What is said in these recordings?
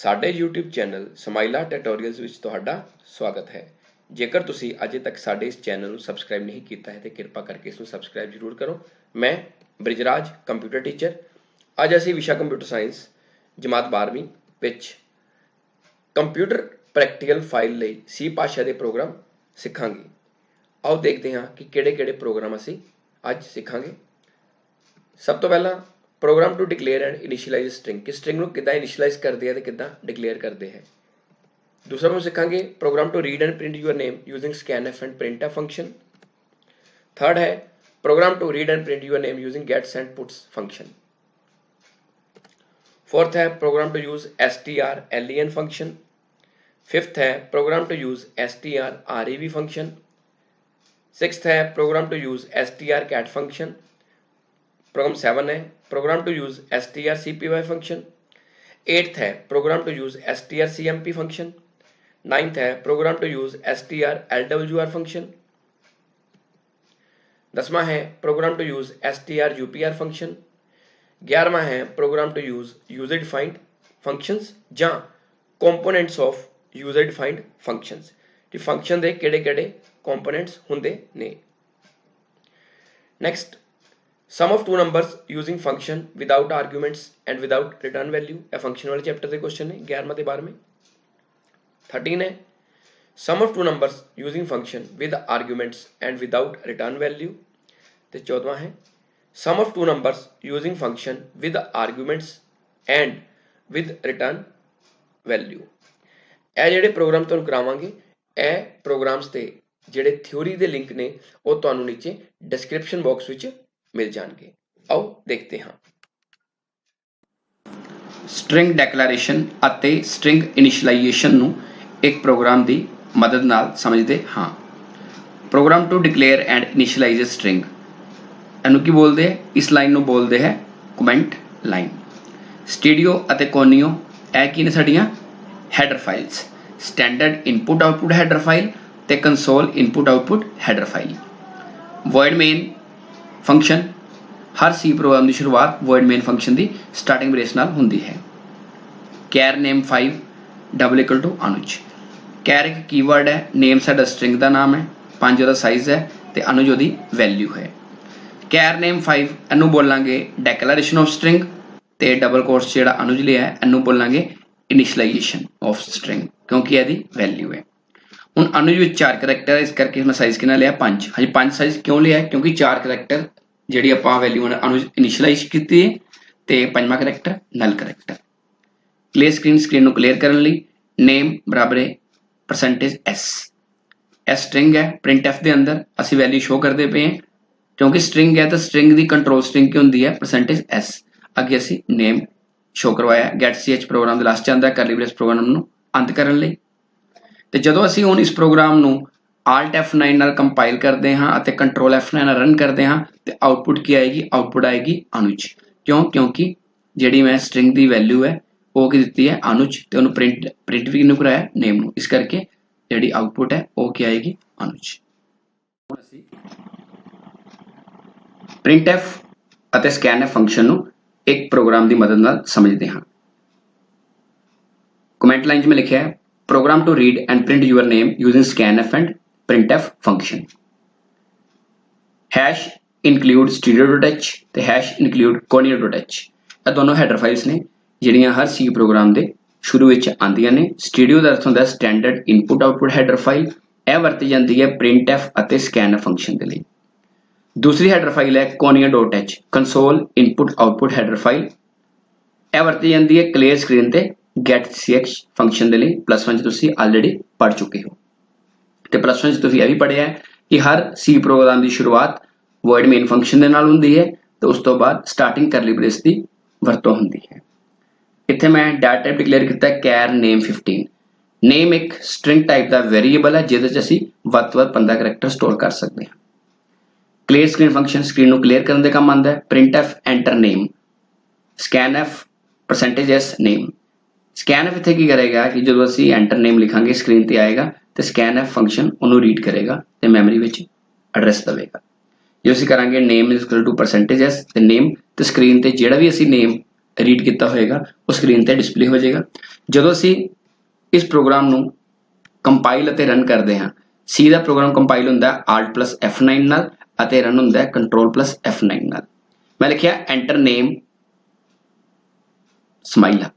ਸਾਡੇ YouTube channel ਸਮਾਈਲਾ tutorials ਵਿੱਚ ਤੁਹਾਡਾ ਸਵਾਗਤ ਹੈ। ਜੇਕਰ ਤੁਸੀਂ ਅਜੇ ਤੱਕ ਸਾਡੇ ਇਸ ਚੈਨਲ ਨੂੰ ਸਬਸਕ੍ਰਾਈਬ ਨਹੀਂ ਕੀਤਾ ਹੈ ਤੇ ਕਿਰਪਾ ਕਰਕੇ ਇਸ ਨੂੰ ਸਬਸਕ੍ਰਾਈਬ ਜ਼ਰੂਰ ਕਰੋ। ਮੈਂ ਬ੍ਰਿਜਰਾਜ ਕੰਪਿਊਟਰ ਟੀਚਰ। ਅੱਜ ਅਸੀਂ ਵਿਸ਼ਾ ਕੰਪਿਊਟਰ ਸਾਇੰਸ ਜਮਾਤ 12ਵੀਂ ਵਿੱਚ ਕੰਪਿਊਟਰ ਪ੍ਰੈਕਟੀਕਲ ਫਾਈਲ ਲਈ ਸੀ ਭਾਸ਼ਾ ਦੇ ਪ੍ਰੋਗਰਾਮ ਸਿੱਖਾਂਗੇ। ਆਓ ਦੇਖਦੇ ਹਾਂ ਕਿ ਕਿਹੜੇ-ਕਿਹੜੇ ਪ੍ਰੋਗਰਾਮ ਅਸੀਂ ਅੱਜ ਸਿੱਖਾਂਗੇ। ਸਭ ਤੋਂ ਪਹਿਲਾਂ program to declare and initialise string कि स्ट्रिंग को किदा इनिशियलाइज करते हैं तो किदा डिक्लेयर करते हैं। दूसरा हम सीखांगे program to read and print your name using scanf and printf function. Third है program to read and print your name using gets and puts function. Fourth है program to use strlen function. Fifth है program to use strrev function. Sixth है program to use strcat function. Program 7 है program to use strcpy function. 8th है program to use strcmp function. 9th है program to use strlwr function. 10वां है program to use strupr function. 11वां है program to use user defined functions ਜਾਂ components of user defined functions ਕਿ function ਦੇ ਕਿਹੜੇ-ਕਿਹੜੇ ਕੰਪੋਨੈਂਟਸ ਹੁੰਦੇ ਨੇ। Next sum of two numbers using function without arguments and without return value यह function वाले चैप्टर के क्वेश्चन है 11वें ते 12वें। 13 है sum of two numbers using function with arguments and without return value. तो 14वां है sum of two numbers using function with arguments and with return value. ਇਹ ਜਿਹੜੇ ਪ੍ਰੋਗਰਾਮ ਤੁਹਾਨੂੰ ਕਰਾਵਾਂਗੇ ਇਹ ਪ੍ਰੋਗਰਾਮਸ ਤੇ ਜਿਹੜੇ ਥਿਉਰੀ ਦੇ ਲਿੰਕ ਨੇ ਉਹ ਤੁਹਾਨੂੰ ਨੀਚੇ ਡਿਸਕ੍ਰਿਪਸ਼ਨ ਬਾਕਸ ਵਿੱਚ मिल जाएंगे। आओ देखते हैं। स्ट्रिंग डैक्लरेशन ਅਤੇ स्ट्रिंग इनिशियलाइजेशन ਨੂੰ एक प्रोग्राम ਦੀ ਮਦਦ ਨਾਲ ਸਮਝਦੇ ਹਾਂ। Program to declare and initialise a string ਇਹਨੂੰ ਕੀ ਬੋਲਦੇ ਹੈ? ਇਸ ਲਾਈਨ ਨੂੰ ਬੋਲਦੇ ਹੈ ਕਮੈਂਟ ਲਾਈਨ। ਸਟੂਡੀਓ ਅਤੇ ਕੋਨੀਓ ਇਹ ਕੀ ਨੇ ਸਾਡੀਆਂ header files. Standard input output header file ਤੇ console input output header file. Void main function हर सी प्रोग्राम की शुरुआत वॉइड मेन फंक्शन की स्टार्टिंग ब्रेस नाल हुंदी है। Char name 5 double equal to Anuj. Char एक कीवर्ड है, नेम साडा स्ट्रिंग का नाम है, 5 का साइज है तो अनुज उहदी वैल्यू है। कैर नेम 5 इनू बोलांगे डैक्लरेशन ऑफ स्ट्रिंग तो डबल कोर्स जिहड़ा अनुज लिया है इनू बोलांगे इनिशियलाइजेशन ऑफ स्ट्रिंग क्योंकि इहदी वैल्यू है। ਹੁਣ अनुज ਵਿੱਚ 4 ਕਰੈਕਟਰ ਇਸ ਕਰਕੇ ਮੈਂ ਸਾਈਜ਼ ਕਿੰਨਾ ਲਿਆ 5। ਹਾਂਜੀ 5 ਸਾਈਜ਼ ਕਿਉਂ ਲਿਆ ਕਿਉਂਕਿ 4 ਕਰੈਕਟਰ ਜਿਹੜੀ ਆਪਾਂ ਵੈਲਿਊ अनुज ਇਨੀਸ਼ੀਅਲਾਈਜ਼ ਕੀਤੀ ਹੈ ਤੇ 5ਵਾਂ ਕਰੈਕਟਰ ਨਲ ਕਰੈਕਟਰ। ਕਲੀਅਰ ਸਕਰੀਨ ਨੂੰ ਕਲੀਅਰ ਕਰਨ ਲਈ ਨੇਮ ਬਰਾਬਰ ਹੈ %s। ਇਹ ਸਟ੍ਰਿੰਗ ਹੈ printf ਦੇ ਅੰਦਰ ਅਸੀਂ ਵੈਲਿਊ ਸ਼ੋ ਕਰਦੇ ਪਏ ਹਾਂ ਕਿਉਂਕਿ ਸਟ੍ਰਿੰਗ ਹੈ ਤਾਂ ਸਟ੍ਰਿੰਗ ਦੀ ਕੰਟਰੋਲ ਸਟ੍ਰਿੰਗ ਕੀ ਹੁੰਦੀ ਹੈ %s। ਅੱਗੇ ਅਸੀਂ ਨੇਮ ਸ਼ੋ ਕਰਵਾਇਆ getch ਪ੍ਰੋਗਰਾਮ ਦੇ ਲਾਸਟ ਚ ਆਉਂਦਾ ਕਰਲੀ ਬ੍ਰੇਸ ਪ੍ਰੋਗਰਾਮ ਨੂੰ ਅੰਤ ਕਰਨ ਲਈ। ਤੇ ਜਦੋਂ ਅਸੀਂ ਹੁਣ ਇਸ ਪ੍ਰੋਗਰਾਮ ਨੂੰ Alt F9 ਨਾਲ ਕੰਪਾਈਲ ਕਰਦੇ ਹਾਂ ਅਤੇ ਕੰਟਰੋਲ F9 ਨਾਲ ਰਨ ਕਰਦੇ ਹਾਂ ਤੇ ਆਉਟਪੁੱਟ ਕੀ ਆਏਗੀ? ਆਉਟਪੁੱਟ ਆਏਗੀ अनुज। ਕਿਉਂ? ਕਿਉਂਕਿ ਜਿਹੜੀ ਮੈਂ ਸਟ੍ਰਿੰਗ ਦੀ ਵੈਲਿਊ ਹੈ ਉਹ ਕੀ ਦਿੱਤੀ ਹੈ अनुज ਤੇ ਉਹਨੂੰ ਪ੍ਰਿੰਟ ਵੀ ਕਿਹਨੂੰ ਕਰਾਇਆ? ਨੇਮ ਨੂੰ। ਇਸ ਕਰਕੇ ਜਿਹੜੀ ਆਉਟਪੁੱਟ ਹੈ ਉਹ ਕੀ ਆਏਗੀ? अनुज। ਹੁਣ ਅਸੀਂ printf ਅਤੇ scanf ਫੰਕਸ਼ਨ ਨੂੰ ਇੱਕ ਪ੍ਰੋਗਰਾਮ ਦੀ ਮਦਦ ਨਾਲ ਸਮਝਦੇ ਹਾਂ। ਕਮੈਂਟ ਲਾਈਨ 'ਚ ਮੈਂ ਲਿਖਿਆ ਹੈ program to read and print your name using scanf and printf function। hash include studio.h ਤੇ hash include conio.h ਇਹ ਦੋਨੋਂ ਹੈਡਰ ਫਾਈਲਸ ਨੇ ਜਿਹੜੀਆਂ ਹਰ C ਪ੍ਰੋਗਰਾਮ ਦੇ ਸ਼ੁਰੂ ਵਿੱਚ ਆਉਂਦੀਆਂ ਨੇ। studio ਦਾ ਅਰਥ ਹੁੰਦਾ standard input output header file. ਇਹ ਵਰਤੀ ਜਾਂਦੀ ਹੈ printf ਅਤੇ scanf ਫੰਕਸ਼ਨ ਦੇ ਲਈ। ਦੂਸਰੀ ਹੈਡਰ ਫਾਈਲ ਹੈ conio.h console input output header file. ਇਹ ਵਰਤੀ ਜਾਂਦੀ ਹੈ ਕਲੀਅਰ ਸਕਰੀਨ ਤੇ getch फंक्शन के लिए +1 तुसी ऑलरेडी पढ़ चुके हो तो +1 तुसी यह भी पढ़िया है कि हर C प्रोग्राम की शुरुआत वॉइड मेन फंक्शन के नाल हुंदी है तो उस तो बाद स्टार्टिंग करली ब्रेस की वरतों हुंदी है। इत्थे मैं डाटा टाइप डिक्लेयर किया कैर नेम 15। नेम एक स्ट्रिंग टाइप का वेरीएबल है जिहदे च असीं वध तो वध 15 करैक्टर स्टोर कर सकते हैं। क्लीयर स्क्रीन फंक्शन स्क्रीन को क्लीयर करने के काम आंदा है। printf enter name. scanf %s name. scanf इत्थे की करेगा कि जो असी एंटर नेम लिखांगे स्क्रीन ते आएगा तो scanf फंक्शन उन्होंने रीड करेगा तो मैमरी विच एड्रैस देगा। जो असी करांगे name is equal to %s ते नेम तो स्क्रीन ते जिहड़ा भी असी नेम रीड किया होएगा वो स्क्रीन ते डिस्प्ले हो जाएगा। ਜਦੋਂ ਅਸੀਂ ਇਸ ਪ੍ਰੋਗਰਾਮ ਨੂੰ ਕੰਪਾਈਲ ਅਤੇ ਰਨ ਕਰਦੇ ਹਾਂ, C ਦਾ ਪ੍ਰੋਗਰਾਮ ਕੰਪਾਈਲ ਹੁੰਦਾ ਹੈ Alt+ F9 ਨਾਲ ਅਤੇ ਰਨ ਹੁੰਦਾ ਹੈ Ctrl+ F9 ਨਾਲ। ਮੈਂ ਲਿਖਿਆ ਐਂਟਰ ਨੇਮ ਸਮਾਈਲਾ।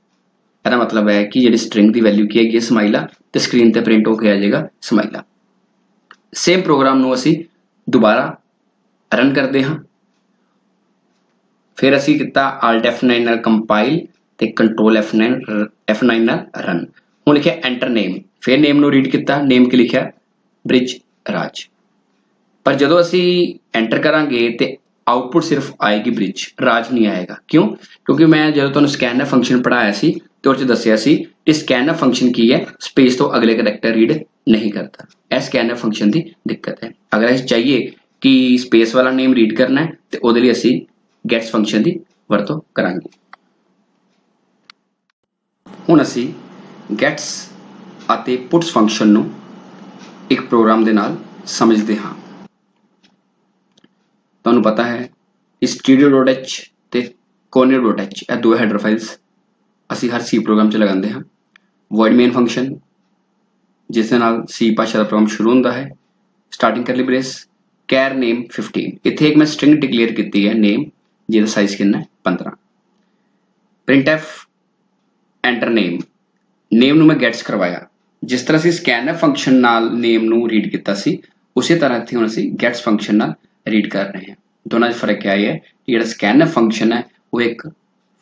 ਇਹਦਾ ਮਤਲਬ ਹੈ ਕਿ ਜਿਹੜੀ ਸਟ੍ਰਿੰਗ ਦੀ ਵੈਲਿਊ ਕੀ ਹੈਗੀ ਸਮਾਈਲਾ ਤੇ ਸਕਰੀਨ ਤੇ ਪ੍ਰਿੰਟ ਹੋ ਕੇ ਆ ਜਾਏਗਾ ਸਮਾਈਲਾ। ਸੇਮ ਪ੍ਰੋਗਰਾਮ ਨੂੰ ਅਸੀਂ ਦੁਬਾਰਾ ਰਨ ਕਰਦੇ ਹਾਂ। ਫਿਰ ਅਸੀਂ ਕੀਤਾ Alt F9 ਨਾਲ ਕੰਪਾਈਲ ਤੇ Ctrl F9 ਨਾਲ ਰਨ। ਹੁਣ ਲਿਖਿਆ ਐਂਟਰ ਨੇਮ, ਫਿਰ ਨੇਮ ਨੂੰ ਰੀਡ ਕੀਤਾ, ਨੇਮ ਕੀ ਲਿਖਿਆ ਬ੍ਰਿਜ ਰਾਜ। ਪਰ ਜਦੋਂ ਅਸੀਂ ਐਂਟਰ ਕਰਾਂਗੇ ਤੇ ਆਊਟਪੁੱਟ ਸਿਰਫ ਆਏਗੀ ਬ੍ਰਿਜ, ਰਾਜ ਨਹੀਂ ਆਏਗਾ। ਕਿਉਂ? ਕਿਉਂਕਿ ਮੈਂ ਜਦੋਂ ਤੁਹਾਨੂੰ ਸਕੈਨਫ ਫੰਕਸ਼ਨ ਪੜਾਇਆ ਸੀ ਤੇ ਉਹ 'ਚ ਦੱਸਿਆ ਸੀ ਕਿ ਸਕੈਨਫ ਫੰਕਸ਼ਨ ਕੀ ਹੈ, ਸਪੇਸ ਤੋਂ ਅਗਲੇ ਕਰੈਕਟਰ ਰੀਡ ਨਹੀਂ ਕਰਦਾ। ਇਹ ਸਕੈਨਫ ਫੰਕਸ਼ਨ ਦੀ ਦਿੱਕਤ ਹੈ। ਅਗਰ ਅਸੀਂ ਚਾਹੀਏ ਕਿ ਸਪੇਸ ਵਾਲਾ ਨੇਮ ਰੀਡ ਕਰਨਾ ਹੈ ਤੇ ਉਹਦੇ ਲਈ ਅਸੀਂ ਗੈਟਸ ਫੰਕਸ਼ਨ ਦੀ ਵਰਤੋਂ ਕਰਾਂਗੇ। ਹੁਣ ਅਸੀਂ ਗੈਟਸ ਅਤੇ ਪੁੱਟਸ ਫੰਕਸ਼ਨ ਨੂੰ ਇੱਕ ਪ੍ਰੋਗਰਾਮ ਦੇ ਨਾਲ ਸਮਝਦੇ ਹਾਂ। ਤੁਹਾਨੂੰ ਪਤਾ ਹੈ studio.h ਤੇ conio.h ਇਹ ਦੋ ਹੈਡਰ ਫਾਈਲਸ ਅਸੀਂ ਹਰ C ਪ੍ਰੋਗਰਾਮ 'ਚ ਲਗਾਉਂਦੇ ਹਾਂ। void main ਫੰਕਸ਼ਨ ਜਿਸ ਦੇ ਨਾਲ C ਭਾਸ਼ਾ ਦਾ ਪ੍ਰੋਗਰਾਮ ਸ਼ੁਰੂ ਹੁੰਦਾ ਹੈ। ਸਟਾਰਟਿੰਗ ਕਰਲੀ ਬ੍ਰੇਸ char name 15। ਇੱਥੇ ਇੱਕ ਮੈਂ ਸਟ੍ਰਿੰਗ ਡਿਕਲੇਅਰ ਕੀਤੀ ਹੈ ਨੇਮ, ਜਿਹਦਾ ਸਾਈਜ਼ ਕਿੰਨਾ ਹੈ 15। printf enter name, ਨੇਮ ਨੂੰ ਮੈਂ ਗੈਟਸ ਕਰਵਾਇਆ। ਜਿਸ ਤਰ੍ਹਾਂ ਅਸੀਂ scanf ਫੰਕਸ਼ਨ ਨਾਲ ਨੇਮ ਨੂੰ ਰੀਡ ਕੀਤਾ ਸੀ, ਉਸੇ ਤਰ੍ਹਾਂ ਇੱਥੇ ਹੁਣ ਅਸੀਂ ਗੈਟਸ ਫੰਕਸ਼ਨ ਨਾਲ ਰੀਡ ਕਰ ਰਹੇ ਹਾਂ। ਦੋਨਾਂ 'ਚ ਫਰਕ ਕੀ ਹੈ ਕਿ ਜਿਹੜਾ scanf ਫੰਕਸ਼ਨ ਹੈ ਉਹ ਇੱਕ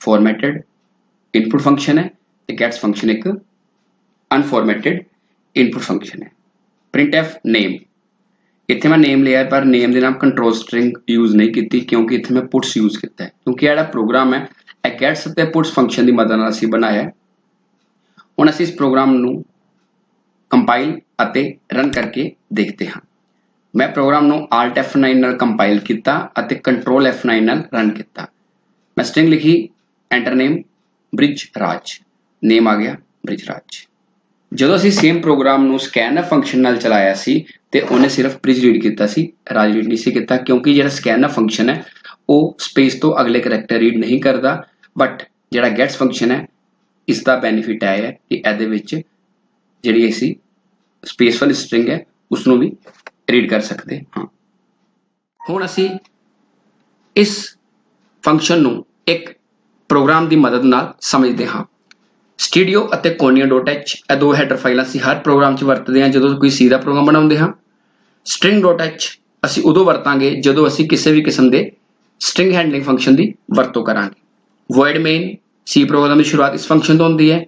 ਫਾਰਮੈਟਡ ਇਨਪੁਟ ਫੰਕਸ਼ਨ ਹੈ ਤੇ ਗੈਟਸ ਫੰਕਸ਼ਨ ਇੱਕ ਅਨਫਾਰਮੈਟਡ ਇਨਪੁਟ ਫੰਕਸ਼ਨ ਹੈ। printf name, ਇੱਥੇ ਮੈਂ ਨੇਮ ਲਿਆ ਪਰ ਨੇਮ ਦੇ ਨਾਮ ਕੰਟਰੋਲ ਸਟ੍ਰਿੰਗ ਯੂਜ਼ ਨਹੀਂ ਕੀਤੀ ਕਿਉਂਕਿ ਇੱਥੇ ਮੈਂ ਪੁੱਟਸ ਯੂਜ਼ ਕੀਤਾ ਹੈ। ਕਿਉਂਕਿ ਜਿਹੜਾ ਪ੍ਰੋਗਰਾਮ ਹੈ ਇਹ ਗੈਟਸ ਅਤੇ ਪੁੱਟਸ ਫੰਕਸ਼ਨ ਦੀ ਮਦਦ ਨਾਲ ਅਸੀਂ ਬਣਾਇਆ ਹੈ। ਹੁਣ ਅਸੀਂ ਇਸ ਪ੍ਰੋਗਰਾਮ ਨੂੰ ਕੰਪਾਈਲ ਅਤੇ ਰਨ ਕਰਕੇ ਦੇਖਦੇ ਹਾਂ। ਮੈਂ ਪ੍ਰੋਗਰਾਮ ਨੂੰ Alt F9 ਨਾਲ ਕੰਪਾਈਲ ਕੀਤਾ ਅਤੇ Ctrl F9 ਨਾਲ ਰਨ ਕੀਤਾ। ਮੈਂ ਸਟ੍ਰਿੰਗ ਲਿਖੀ ਐਂਟਰ ਨੇਮ ਬ੍ਰਿਜ ਰਾਜ, ਨੇਮ ਆ ਗਿਆ ਬ੍ਰਿਜ ਰਾਜ। ਜਦੋਂ ਅਸੀਂ ਸੇਮ ਪ੍ਰੋਗਰਾਮ ਨੂੰ scanf ਫੰਕਸ਼ਨ ਨਾਲ ਚਲਾਇਆ ਸੀ ਤੇ ਉਹਨੇ ਸਿਰਫ ਬ੍ਰਿਜ ਰੀਡ ਕੀਤਾ ਸੀ, ਰਾਜ ਰੀਡ ਨਹੀਂ ਸੀ ਕੀਤਾ। ਕਿਉਂਕਿ ਜਿਹੜਾ scanf ਫੰਕਸ਼ਨ ਹੈ ਉਹ ਸਪੇਸ ਤੋਂ ਅਗਲੇ ਕਰੈਕਟਰ ਰੀਡ ਨਹੀਂ ਕਰਦਾ, ਬਟ ਜਿਹੜਾ ਗੈਟਸ ਫੰਕਸ਼ਨ ਹੈ ਇਸ ਦਾ ਬੈਨੀਫਿਟ ਹੈ ਕਿ ਇਹਦੇ ਵਿੱਚ ਜਿਹੜੀ ਅਸੀਂ ਸਪੇਸ ਵਾਲੀ ਸਟ੍ਰਿੰਗ ਹੈ ਉਸਨੂੰ ਵੀ ਰੀਡ ਕਰ ਸਕਦੇ ਹਾਂ। ਹੁਣ ਅਸੀਂ ਇਸ ਫੰਕਸ਼ਨ ਨੂੰ ਇੱਕ ਪ੍ਰੋਗਰਾਮ ਦੀ ਮਦਦ ਨਾਲ ਸਮਝਦੇ ਹਾਂ। studio ਅਤੇ conio.h ਇਹ ਦੋ ਹੈਡਰ ਫਾਈਲਾਂ ਅਸੀਂ ਹਰ ਪ੍ਰੋਗਰਾਮ 'ਚ ਵਰਤਦੇ ਹਾਂ ਜਦੋਂ ਕੋਈ C ਦਾ ਪ੍ਰੋਗਰਾਮ ਬਣਾਉਂਦੇ ਹਾਂ। string.h ਅਸੀਂ ਉਦੋਂ ਵਰਤਾਂਗੇ ਜਦੋਂ ਅਸੀਂ ਕਿਸੇ ਵੀ ਕਿਸਮ ਦੇ string handling ਫੰਕਸ਼ਨ ਦੀ ਵਰਤੋਂ ਕਰਾਂਗੇ। void main C ਪ੍ਰੋਗਰਾਮ ਦੀ ਸ਼ੁਰੂਆਤ ਇਸ ਫੰਕਸ਼ਨ ਤੋਂ ਹੁੰਦੀ ਹੈ।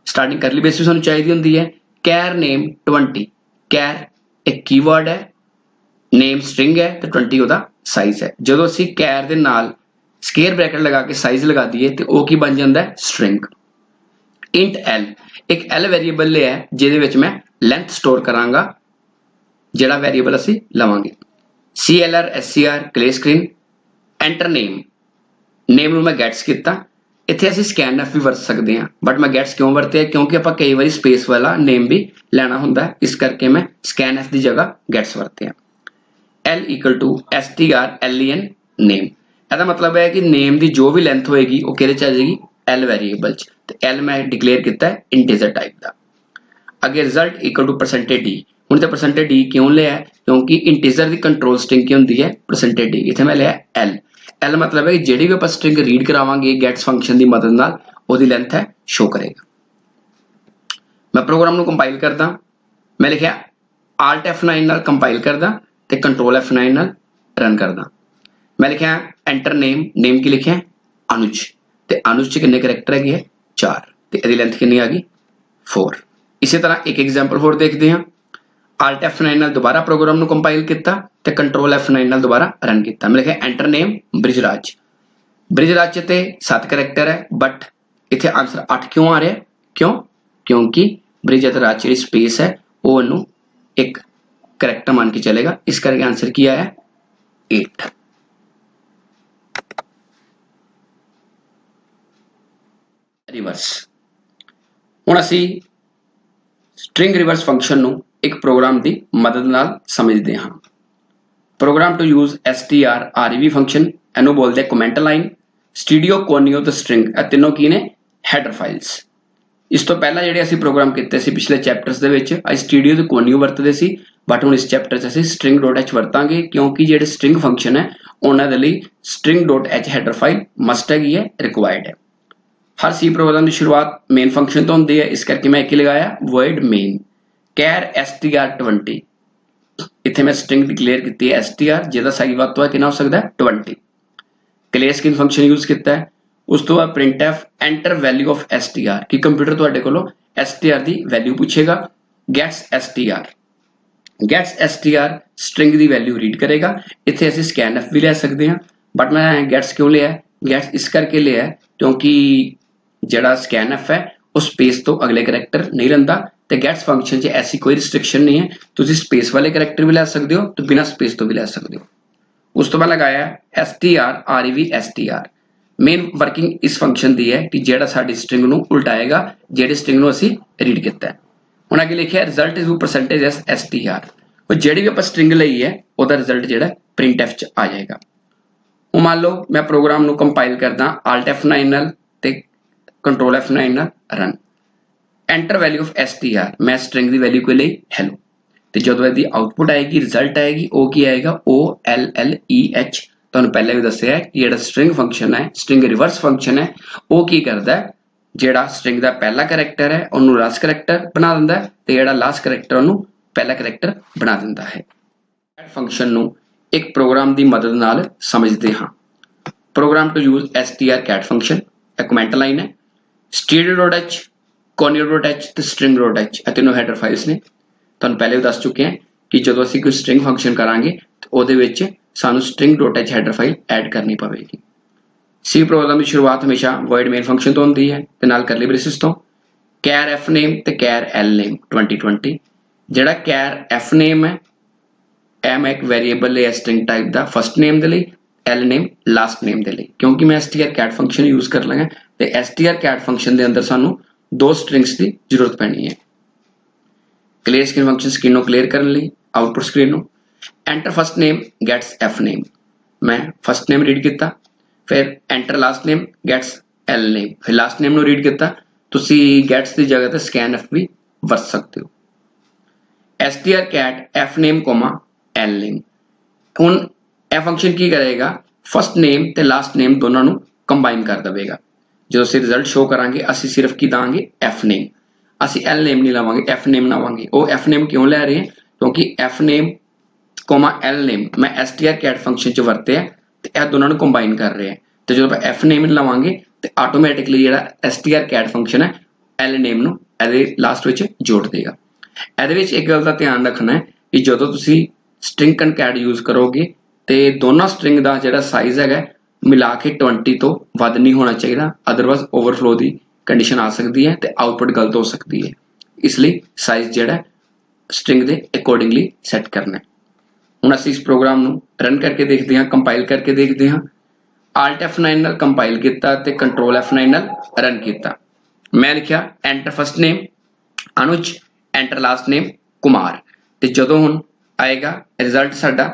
ਸਟਾਰਟਿੰਗ ਕਰਲੀ ਬ੍ਰੇਸ ਸਾਨੂੰ ਚਾਹੀਦੀ ਹੁੰਦੀ ਹੈ। char name 20, char ਇੱਕ ਕੀਵਰਡ ਹੈ, ਨੇਮ ਸਟ੍ਰਿੰਗ ਹੈ ਤੇ 20 ਉਹਦਾ ਸਾਈਜ਼ ਹੈ। ਜਦੋਂ ਅਸੀਂ char ਦੇ ਨਾਲ ਸਕੁਏਅਰ ਬ੍ਰੈਕਟ ਲਗਾ ਕੇ ਸਾਈਜ਼ ਲਗਾ ਦਈਏ ਤੇ ਉਹ ਕੀ ਬਣ ਜਾਂਦਾ ਹੈ ਸਟ੍ਰਿੰਗ। int l, ਇੱਕ l ਵੇਰੀਏਬਲ ਲਿਆ ਜਿਹਦੇ ਵਿੱਚ ਮੈਂ ਲੈਂਥ ਸਟੋਰ ਕਰਾਂਗਾ, ਜਿਹੜਾ ਵੇਰੀਏਬਲ ਅਸੀਂ ਲਵਾਂਗੇ। clr scr ਕਲੇ ਸਕਰੀਨ ਐਂਟਰ ਨੇਮ, ਨੇਮ ਨੂੰ ਮੈਂ ਗੈਟਸ ਕੀਤਾ। ਇੱਥੇ ਅਸੀਂ scanf ਵੀ ਵਰਤ ਸਕਦੇ ਹਾਂ, ਬਟ ਮੈਂ ਗੈਟਸ ਕਿਉਂ ਵਰਤਿਆ ਕਿਉਂਕਿ ਆਪਾਂ ਕਈ ਵਾਰੀ ਸਪੇਸ ਵਾਲਾ ਨੇਮ ਵੀ ਲੈਣਾ ਹੁੰਦਾ, ਇਸ ਕਰਕੇ ਮੈਂ scanf ਦੀ ਜਗ੍ਹਾ ਗੈਟਸ ਵਰਤਿਆ। l = strlen name, ਇਹਦਾ ਮਤਲਬ ਹੈ ਕਿ ਨੇਮ ਦੀ ਜੋ ਵੀ ਲੈਂਥ ਹੋਏਗੀ ਉਹ ਕਿਹਦੇ 'ਚ ਆ ਜਾਏਗੀ l ਵੇਰੀਏਬਲ 'ਚ, ਤੇ l ਮੈਂ ਡਿਕਲੇਅਰ ਕੀਤਾ ਹੈ ਇੰਟੀਜਰ ਟਾਈਪ ਦਾ। ਅੱਗੇ ਰਿਜ਼ਲਟ =%d, ਹੁਣ ਤੇ %d ਕਿਉਂ ਲਿਆ ਕਿਉਂਕਿ ਇੰਟੀਜਰ ਦੀ ਕੰਟਰੋਲ ਸਟ੍ਰਿੰਗ ਕੀ ਹੁੰਦੀ ਹੈ %d, ਇੱਥੇ ਮੈਂ ਲਿਆ l ਮਤਲਬ ਹੈ ਕਿ ਜਿਹੜੀ ਵੀ ਆਪਾਂ ਸਟ੍ਰਿੰਗ ਰੀਡ ਕਰਾਵਾਂਗੇ ਗੈਟਸ ਫੰਕਸ਼ਨ ਦੀ ਮਦਦ ਨਾਲ ਉਹਦੀ ਲੈਂਥ ਹੈ ਸ਼ੋ ਕਰੇਗਾ। ਮੈਂ ਪ੍ਰੋਗਰਾਮ ਨੂੰ ਕੰਪਾਈਲ ਕਰਦਾ, ਮੈਂ ਲਿਖਿਆ Alt F9 ਨਾਲ ਕੰਪਾਈਲ ਕਰਦਾ ਤੇ Ctrl F9 ਨਾਲ ਰਨ ਕਰਦਾ। ਮੈਂ ਲਿਖਿਆ ਐਂਟਰ ਨੇਮ, ਨੇਮ ਕੀ ਲਿਖਿਆ ਅਨੁਜ, ਤੇ ਅਨੁਜ 'ਚ ਕਿੰਨੇ ਕਰੈਕਟਰ ਹੈਗੇ ਹੈ 4 ਤੇ ਇਹਦੀ ਲੈਂਥ ਕਿੰਨੀ ਆ ਗਈ 4। ਇਸੇ ਤਰ੍ਹਾਂ ਇੱਕ ਐਗਜ਼ਾਮਪਲ ਹੋਰ ਦੇਖਦੇ ਹਾਂ। Alt F9 ਨਾਲ ਦੁਬਾਰਾ ਪ੍ਰੋਗਰਾਮ ਨੂੰ ਕੰਪਾਈਲ ਕੀਤਾ ਤੇ Ctrl F9 ਨਾਲ ਦੁਬਾਰਾ ਰਨ ਕੀਤਾ। ਮੈਂ ਲਿਖਿਆ ਐਂਟਰ ਨੇਮ ਬ੍ਰਿਜ ਰਾਜ, ਬ੍ਰਿਜ ਰਾਜ 'ਚ ਤੇ 7 ਕਰੈਕਟਰ ਹੈ ਬਟ ਇੱਥੇ ਆਨਸਰ 8 ਕਿਉਂ ਆ ਰਿਹਾ, ਕਿਉਂਕਿ ਬ੍ਰਿਜ ਅਤੇ ਰਾਜ ਜਿਹੜੀ ਸਪੇਸ ਹੈ ਉਹ ਇਹਨੂੰ ਇੱਕ ਕਰੈਕਟਰ ਮੰਨ ਕੇ ਚਲੇਗਾ, ਇਸ ਕਰਕੇ ਆਨਸਰ ਕੀ ਆਇਆ 8। ਰਿਵਰਸ, ਹੁਣ ਅਸੀਂ ਸਟ੍ਰਿੰਗ ਰਿਵਰਸ ਫੰਕਸ਼ਨ ਨੂੰ ਇੱਕ ਪ੍ਰੋਗਰਾਮ ਦੀ ਮਦਦ ਨਾਲ ਸਮਝਦੇ ਹਾਂ। Program to use strrev function, ਇਹਨੂੰ ਬੋਲਦੇ ਕਮੈਂਟ ਲਾਈਨ। studio conio ਤੇ string ਇਹ ਤਿੰਨੋਂ ਕੀ ਨੇ ਹੈਡਰ ਫਾਈਲਸ। इस तो पहला ਜਿਹੜੇ ਅਸੀਂ ਪ੍ਰੋਗਰਾਮ ਕੀਤੇ ਸੀ ਪਿਛਲੇ ਚੈਪਟਰਸ ਦੇ ਵਿੱਚ ਅਸੀਂ ਸਟੂਡੀਓ ਤੇ ਕੋਨਿਓ ਵਰਤਦੇ ਸੀ ਬਟ ਹੁਣ ਇਸ ਚੈਪਟਰ 'ਚ ਅਸੀਂ string.h ਵਰਤਾਂਗੇ ਕਿਉਂਕਿ ਜਿਹੜੇ string ਫੰਕਸ਼ਨ ਹੈ ਉਹਨਾਂ ਦੇ ਲਈ string.h ਹੈਡਰ ਫਾਈਲ ਮਸਟ ਹੈਗੀ ਹੈ ਰਿਕੁਆਇਰਡ ਹੈ ਹਰ C ਪ੍ਰੋਗਰਾਮ ਦੀ ਸ਼ੁਰੂਆਤ ਮੇਨ ਫੰਕਸ਼ਨ ਤੋਂ ਹੁੰਦੀ ਹੈ ਇਸ ਕਰਕੇ ਮੈਂ ਕੀ ਲਗਾਇਆ void main char str20 ਇੱਥੇ ਮੈਂ string ਡਿਕਲੇਅਰ ਕੀਤੀ ਹੈ str ਜਿਹਦਾ ਸਾਈਜ਼ ਵੱਧ ਤੋਂ ਵੱਧ ਕਿੰਨਾ ਹੋ ਸਕਦਾ ਹੈ 20 clear skin ਫੰਕਸ਼ਨ ਯੂਜ਼ ਕੀਤਾ ਹੈ ਉਸ ਤੋਂ ਬਾਅਦ printf enter value of str ਕਿ ਕੰਪਿਊਟਰ ਤੁਹਾਡੇ ਕੋਲੋਂ str ਦੀ ਵੈਲਿਊ ਪੁੱਛੇਗਾ gets str string ਦੀ ਵੈਲਿਊ ਰੀਡ ਕਰੇਗਾ ਇੱਥੇ ਅਸੀਂ scanf ਵੀ ਲੈ ਸਕਦੇ ਹਾਂ ਬਟ ਮੈਂ gets ਕਿਉਂ ਲਿਆ gets ਇਸ ਕਰਕੇ ਲਿਆ ਕਿਉਂਕਿ ਜਿਹੜਾ scanf ਹੈ ਉਹ ਸਪੇਸ ਤੋਂ ਅਗਲੇ ਕੈਰੈਕਟਰ ਨਹੀਂ ਲੈਂਦਾ ਤੇ gets ਫੰਕਸ਼ਨ 'ਚ ਐਸੀ ਕੋਈ ਰਿਸਟ੍ਰਿਕਸ਼ਨ ਨਹੀਂ ਹੈ ਤੁਸੀਂ ਸਪੇਸ ਵਾਲੇ ਕੈਰੈਕਟਰ ਵੀ ਲੈ ਸਕਦੇ ਹੋ ਤੇ ਬਿਨਾਂ ਸਪੇਸ ਤੋਂ ਵੀ ਲੈ ਸਕਦੇ ਹੋ ਉਸ ਤੋਂ ਬਾਅਦ ਲਗਾਇਆ str ਮੇਨ ਵਰਕਿੰਗ ਇਸ ਫੰਕਸ਼ਨ ਦੀ ਹੈ ਕਿ ਜਿਹੜਾ ਸਾਡੀ ਸਟ੍ਰਿੰਗ ਨੂੰ ਉਲਟਾਏਗਾ ਜਿਹੜੇ ਸਟ੍ਰਿੰਗ ਨੂੰ ਅਸੀਂ ਰੀਡ ਕੀਤਾ ਹੈ ਹੁਣ ਅੱਗੇ ਲਿਖਿਆ ਰਿਜ਼ਲਟ ਇਜ਼ ਪਰਸੈਂਟੇਜ str ਉਹ ਜਿਹੜੀ ਵੀ ਆਪਾਂ ਸਟ੍ਰਿੰਗ ਲਈ ਹੈ ਉਹਦਾ ਰਿਜ਼ਲਟ ਜਿਹੜਾ printf 'ਚ ਆ ਜਾਏਗਾ ਹੁਣ ਮੰਨ ਲਓ ਮੈਂ ਪ੍ਰੋਗਰਾਮ ਨੂੰ ਕੰਪਾਈਲ ਕਰਦਾ alt F9 ਨਾਲ ਤੇ ਕੰਟਰੋਲ F9 ਨਾਲ run enter value of str ਮੈਂ ਸਟ੍ਰਿੰਗ ਦੀ ਵੈਲਿਊ ਕੋਈ ਲਈ ਹੈਲੋ ਤੇ ਜਦੋਂ ਇਹਦੀ ਆਉਟਪੁੱਟ ਆਏਗੀ ਰਿਜ਼ਲਟ ਆਏਗੀ ਉਹ ਕੀ ਆਏਗਾ OLLEH ਤੁਹਾਨੂੰ ਪਹਿਲਾਂ ਵੀ ਦੱਸਿਆ ਕਿ ਜਿਹੜਾ ਸਟ੍ਰਿੰਗ ਫੰਕਸ਼ਨ ਹੈ ਸਟ੍ਰਿੰਗ ਰਿਵਰਸ ਫੰਕਸ਼ਨ ਹੈ ਉਹ ਕੀ ਕਰਦਾ ਹੈ ਜਿਹੜਾ ਸਟ੍ਰਿੰਗ ਦਾ ਪਹਿਲਾ ਕੈਰੈਕਟਰ ਹੈ ਉਹਨੂੰ ਲਾਸਟ ਕੈਰੈਕਟਰ ਬਣਾ ਦਿੰਦਾ ਹੈ ਤੇ ਜਿਹੜਾ ਲਾਸਟ ਕੈਰੈਕਟਰ ਉਹਨੂੰ ਪਹਿਲਾ ਕੈਰੈਕਟਰ ਬਣਾ ਦਿੰਦਾ ਹੈ ਫੰਕਸ਼ਨ ਨੂੰ ਇੱਕ ਪ੍ਰੋਗਰਾਮ ਦੀ ਮਦਦ ਨਾਲ ਸਮਝਦੇ ਹਾਂ program to use strcat function ਇਹ ਕਮੈਂਟ ਲਾਈਨ ਹੈ stdio.h conio.h ਤੇ string.h ਇਹ ਤਿੰਨੋਂ ਹੈਡਰ ਫਾਈਲਸ ਨੇ ਤੁਹਾਨੂੰ ਪਹਿਲੇ ਵੀ ਦੱਸ ਚੁੱਕੇ ਹਾਂ ਕਿ ਜਦੋਂ ਅਸੀਂ ਕੋਈ ਸਟ੍ਰਿੰਗ ਫੰਕਸ਼ਨ ਕਰਾਂਗੇ ਤੇ ਉਹਦੇ ਵਿੱਚ ਸਾਨੂੰ string.h ਹੈਡਰ ਫਾਈਲ ਐਡ ਕਰਨੀ ਪਵੇਗੀ C ਪ੍ਰੋਗਰਾਮ ਦੀ ਸ਼ੁਰੂਆਤ ਹਮੇਸ਼ਾ void main ਫੰਕਸ਼ਨ ਤੋਂ ਹੁੰਦੀ ਹੈ ਤੇ ਨਾਲ ਕਰਲੀ ਬ੍ਰੇਸਿਸ ਤੋਂ char fname ਤੇ char lname 2020 ਜਿਹੜਾ char fname ਹੈ ਇਹ ਮੈਂ ਇੱਕ ਵੇਰੀਏਬਲ ਹੈ ਸਟ੍ਰਿੰਗ ਟਾਈਪ ਦਾ ਫਸਟ ਨੇਮ ਦੇ ਲਈ lname ਲਾਸਟ ਨੇਮ ਦੇ ਲਈ ਕਿਉਂਕਿ ਮੈਂ strcat ਫੰਕਸ਼ਨ ਯੂਜ਼ ਕਰ ਲਾਂਗਾ ਤੇ strcat ਫੰਕਸ਼ਨ ਦੇ ਅੰਦਰ ਸਾਨੂੰ ਦੋ ਸਟ੍ਰਿੰਗਸ ਦੀ ਜ਼ਰੂਰਤ ਪੈਣੀ ਹੈ clear skin function skin ਨੂੰ clear ਕਰਨ ਲਈ output screen ਨੂੰ enter first name gets fname ਮੈਂ first name ਰੀਡ ਕੀਤਾ ਫਿਰ enter last name gets lname ਫਿਰ last name ਨੂੰ ਰੀਡ ਕੀਤਾ ਤੁਸੀਂ gets ਦੀ ਜਗ੍ਹਾ ਤੇ scanf ਵੀ ਵਰਤ ਸਕਦੇ ਹੋ strcat fname, lname ਹੁਣ ਇਹ ਫੰਕਸ਼ਨ ਕੀ ਕਰੇਗਾ ਫਸਟ ਨੇਮ ਤੇ ਲਾਸਟ ਨੇਮ ਦੋਨਾਂ ਨੂੰ ਕੰਬਾਈਨ ਕਰ ਦੇਵੇਗਾ ਜਦੋਂ ਅਸੀਂ ਰਿਜ਼ਲਟ ਸ਼ੋ ਕਰਾਂਗੇ ਅਸੀਂ ਸਿਰਫ ਕੀ ਦਾਂਗੇ fname ਅਸੀਂ lname ਨਹੀਂ ਲਵਾਂਗੇ fname ਲਾਵਾਂਗੇ ਉਹ fname ਕਿਉਂ ਲੈ ਰਹੇ ਹਾਂ ਕਿਉਂਕਿ fname, lname ਮੈਂ strcat ਫੰਕਸ਼ਨ 'ਚ ਵਰਤਿਆ ਤੇ ਇਹ ਦੋਨਾਂ ਨੂੰ ਕੰਬਾਈਨ ਕਰ ਰਿਹਾ ਤੇ ਜਦੋਂ ਆਪਾਂ fname ਲਵਾਂਗੇ ਤੇ ਆਟੋਮੈਟਿਕਲੀ ਜਿਹੜਾ strcat ਫੰਕਸ਼ਨ ਹੈ lname ਨੂੰ ਇਹਦੇ ਲਾਸਟ ਵਿੱਚ ਜੋੜ ਦੇਗਾ ਇਹਦੇ ਵਿੱਚ ਇੱਕ ਗੱਲ ਦਾ ਧਿਆਨ ਰੱਖਣਾ ਹੈ ਕਿ ਜਦੋਂ ਤੁਸੀਂ string concat ਯੂਜ਼ ਕਰੋਗੇ ਤੇ ਦੋਨਾਂ ਸਟ੍ਰਿੰਗ ਦਾ ਜਿਹੜਾ ਸਾਈਜ਼ ਹੈਗਾ ਮਿਲਾ ਕੇ 20 ਤੋਂ ਵੱਧ ਨਹੀਂ ਹੋਣਾ ਚਾਹੀਦਾ ਅਦਰਵਾਈਜ਼ ਓਵਰਫਲੋ ਦੀ ਕੰਡੀਸ਼ਨ ਆ ਸਕਦੀ ਹੈ ਤੇ ਆਉਟਪੁੱਟ ਗਲਤ ਹੋ ਸਕਦੀ ਹੈ ਇਸ ਲਈ ਸਾਈਜ਼ ਜਿਹੜਾ ਸਟ੍ਰਿੰਗ ਦੇ ਅਕੋਰਡਿੰਗਲੀ ਸੈੱਟ ਕਰਨਾ ਹੈ ਹੁਣ ਅਸੀਂ ਇਸ ਪ੍ਰੋਗਰਾਮ ਨੂੰ ਰਨ ਕਰਕੇ ਦੇਖਦੇ ਹਾਂ ਕੰਪਾਈਲ ਕਰਕੇ ਦੇਖਦੇ ਹਾਂ alt F9 ਨਾਲ ਕੰਪਾਈਲ ਕੀਤਾ ਤੇ ਕੰਟਰੋਲ F9 ਨਾਲ ਰਨ ਕੀਤਾ ਮੈਂ ਲਿਖਿਆ enter first name Anuj enter last name Kumar ਤੇ ਜਦੋਂ ਹੁਣ ਆਏਗਾ ਰਿਜ਼ਲਟ ਸਾਡਾ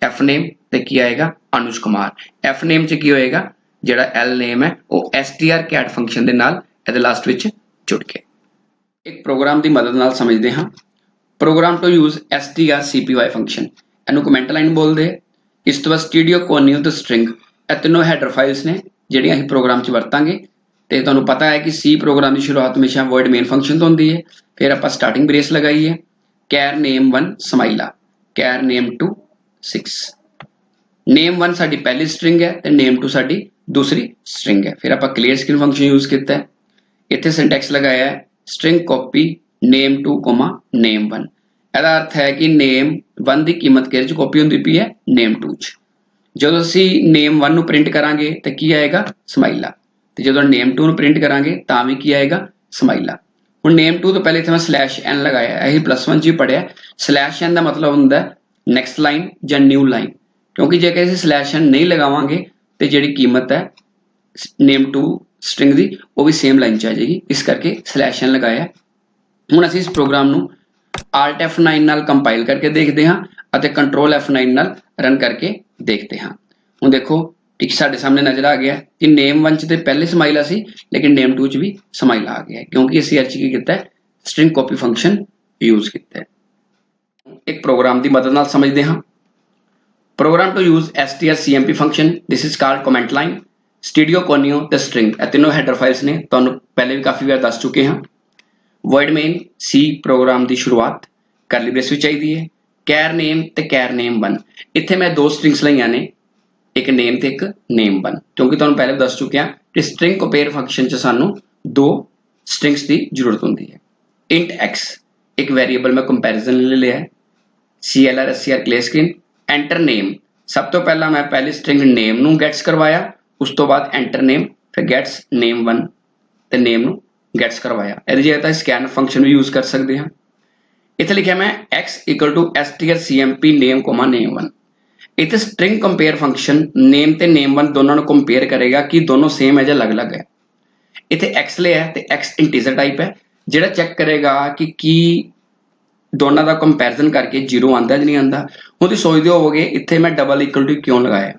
fname ਤੇ ਕੀ ਆਏਗਾ ਅਨੁਜ ਕੁਮਾਰ fname 'ਚ ਕੀ ਹੋਏਗਾ ਜਿਹੜਾ lname ਹੈ ਉਹ strcat ਫੰਕਸ਼ਨ ਦੇ ਨਾਲ ਇਹਦੇ ਲਾਸਟ ਵਿੱਚ ਜੁੜ ਕੇ ਇੱਕ ਪ੍ਰੋਗਰਾਮ ਦੀ ਮਦਦ ਨਾਲ ਸਮਝਦੇ ਹਾਂ program to use strcpy function ਇਹਨੂੰ ਕਮੈਂਟ ਲਾਈਨ ਬੋਲਦੇ ਇਸ ਤੋਂ ਬਾਅਦ ਸਟੂਡੀਓ ਕੋਨਿਓ ਤੇ ਸਟ੍ਰਿੰਗ ਇਹ ਤਿੰਨੋਂ ਹੈਡਰ ਫਾਈਲਸ ਨੇ ਜਿਹੜੀਆਂ ਅਸੀਂ ਪ੍ਰੋਗਰਾਮ 'ਚ ਵਰਤਾਂਗੇ ਤੇ ਤੁਹਾਨੂੰ ਪਤਾ ਹੈ ਕਿ C ਪ੍ਰੋਗਰਾਮ ਦੀ ਸ਼ੁਰੂਆਤ ਹਮੇਸ਼ਾ void main ਫੰਕਸ਼ਨ ਤੋਂ ਹੁੰਦੀ ਹੈ ਫਿਰ ਆਪਾਂ ਸਟਾਰਟਿੰਗ ਬ੍ਰੇਸ ਲਗਾਈ ਹੈ char name1 ਸਮਾਈਲਾ char name2 6 name1 ਸਾਡੀ ਪਹਿਲੀ ਸਟ੍ਰਿੰਗ ਹੈ ਤੇ name2 ਸਾਡੀ ਦੂਸਰੀ ਸਟ੍ਰਿੰਗ ਹੈ ਫਿਰ ਆਪਾਂ clear skin ਫੰਕਸ਼ਨ ਯੂਜ਼ ਕੀਤਾ ਹੈ ਇੱਥੇ ਸਿੰਟੈਕਸ ਲਗਾਇਆ ਹੈ string copy name2, name1 ਇਹਦਾ ਅਰਥ ਹੈ ਕਿ name1 ਦੀ ਕੀਮਤ ਕਿਹਦੇ 'ਚ ਕਾਪੀ ਹੁੰਦੀ ਪਈ ਹੈ name2 'ਚ ਜਦੋਂ ਅਸੀਂ name1 ਨੂੰ ਪ੍ਰਿੰਟ ਕਰਾਂਗੇ ਤਾਂ ਕੀ ਆਏਗਾ ਸਮਾਈਲਾ ਤੇ ਜਦੋਂ name2 ਨੂੰ ਪ੍ਰਿੰਟ ਕਰਾਂਗੇ ਤਾਂ ਵੀ ਕੀ ਆਏਗਾ ਸਮਾਈਲਾ ਹੁਣ name2 ਤੋਂ ਪਹਿਲੇ ਇੱਥੇ ਮੈਂ /n ਲਗਾਇਆ ਇਹ +1 'ਚ ਹੀ ਪੜਿਆ /n ਦਾ ਮਤਲਬ ਹੁੰਦਾ ਨੈਕਸਟ ਲਾਈਨ ਜਾਂ ਨਿਊ ਲਾਈਨ ਕਿਉਂਕਿ ਜੇ ਅਸੀਂ /n ਨਹੀਂ ਲਗਾਵਾਂਗੇ ਤੇ ਜਿਹੜੀ ਕੀਮਤ ਹੈ name2 ਸਟ੍ਰਿੰਗ ਦੀ ਉਹ ਵੀ ਸੇਮ ਲਾਈਨ 'ਚ ਆ ਜਾਏਗੀ ਇਸ ਕਰਕੇ /n ਲਗਾਇਆ ਹੁਣ ਅਸੀਂ ਇਸ ਪ੍ਰੋਗਰਾਮ ਨੂੰ alt F9 ਨਾਲ ਕੰਪਾਈਲ ਕਰਕੇ ਦੇਖਦੇ ਹਾਂ ਅਤੇ ਕੰਟਰੋਲ F9 ਨਾਲ ਰਨ ਕਰਕੇ ਦੇਖਦੇ ਹਾਂ ਹੁਣ ਦੇਖੋ ठीक साडे सामने नजर आ गया कि नेम 1 च ते पहले समाइला सी लेकिन नेम 2 च भी समाइला आ गया क्योंकि ਅਸੀਂ ਇਹ 'ਚ ਕੀ ਕੀਤਾ स्ट्रिंग कॉपी फंक्शन यूज किया एक प्रोग्राम की मदद नाल समझते हाँ program to use strcmp function this is called comment line studio conio ते स्ट्रिंग ये तीनों हैडर फाइल्स ने तुहानू पहले भी काफ़ी बार दस चुके हाँ वॉइड मेन सी प्रोग्राम की शुरुआत करली ब्रेस भी चाहिए है कैर नेम ते कैर नेम 1 इत्थे मैं दो स्ट्रिंग्स लईआं ने एक नेम ते एक नेम 1 क्योंकि तुहानू पहले दस चुके हैं कि स्ट्रिंग कंपेयर फंक्शन च सानू दो स्ट्रिंग्स की जरूरत होती है इंट x एक वेरिएबल में कंपैरिजन ले लिया है clr scr clear screen enter name सब तो पहला मैं पहली स्ट्रिंग नेम नू गेट्स करवाया उस तो बाद एंटर नेम फिर गेट्स नेम 1 ते नेम नू गेट्स करवाया इहदी जगह तां स्कैन फंक्शन भी यूज कर सकते हैं इत्थे लिखिया मैं x equal to strcmp name comma name 1 इत्थे स्ट्रिंग कंपेयर फंक्शन नेम ते नेम 1 दोनों को कंपेयर करेगा कि दोनों सेम है या अलग अलग है इत्थे x लिया है ते x इंटीजर टाइप है ਜਿਹੜਾ ਚੈੱਕ ਕਰੇਗਾ ਕਿ ਕੀ ਦੋਨਾਂ ਦਾ ਕੰਪੈਰੀਜ਼ਨ ਕਰਕੇ 0 ਆਂਦਾ ਜਾਂ ਨਹੀਂ ਆਂਦਾ ਹੁਣ ਤੁਸੀਂ ਸੋਚਦੇ ਹੋਵੋਗੇ ਇੱਥੇ ਮੈਂ ਡਬਲ ਇਕੁਅਲ ਟੂ ਕਿਉਂ ਲਗਾਇਆ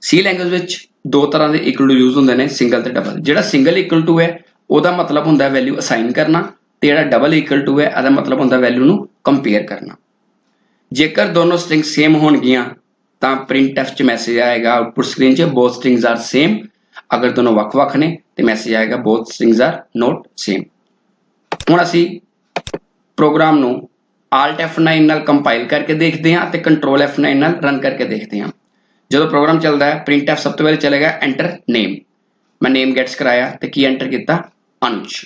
ਸੀ ਲੈਂਗੁਏਜ ਵਿੱਚ ਦੋ ਤਰ੍ਹਾਂ ਦੇ ਇਕੁਅਲ ਟੂ ਯੂਜ਼ ਹੁੰਦੇ ਨੇ ਸਿੰਗਲ ਤੇ ਡਬਲ ਜਿਹੜਾ ਸਿੰਗਲ ਇਕੁਅਲ ਟੂ ਹੈ ਉਹਦਾ ਮਤਲਬ ਹੁੰਦਾ ਵੈਲਿਊ ਅਸਾਈਨ ਕਰਨਾ ਤੇ ਜਿਹੜਾ ਡਬਲ ਇਕੁਅਲ ਟੂ ਹੈ ਇਹਦਾ ਮਤਲਬ ਹੁੰਦਾ ਵੈਲਿਊ ਨੂੰ ਕੰਪੇਅਰ ਕਰਨਾ ਜੇਕਰ ਦੋਨੋਂ ਸਟ੍ਰਿੰਗ ਸੇਮ ਹੋਣਗੀਆਂ ਤਾਂ printf ਚ ਮੈਸੇਜ ਆਏਗਾ ਆਊਟਪੁੱਟ ਸਕਰੀਨ 'ਚ ਬੋਥ ਸਟ੍ਰਿੰਗਸ ਆਰ ਸੇਮ अगर दोनों ਵੱਖ-ਵੱਖ ने तो मैसेज आएगा both strings are not same ਹੁਣ ਅਸੀਂ प्रोग्राम ਨੂੰ alt F9 ਨਾਲ कंपाइल करके देखते हैं ਤੇ control F9 ਨਾਲ रन करके देखते हैं ਜਦੋਂ प्रोग्राम चलता है printf सब तो पहले चलेगा enter name मैं name gets कराया ਤੇ ਕੀ enter ਕੀਤਾ अनुज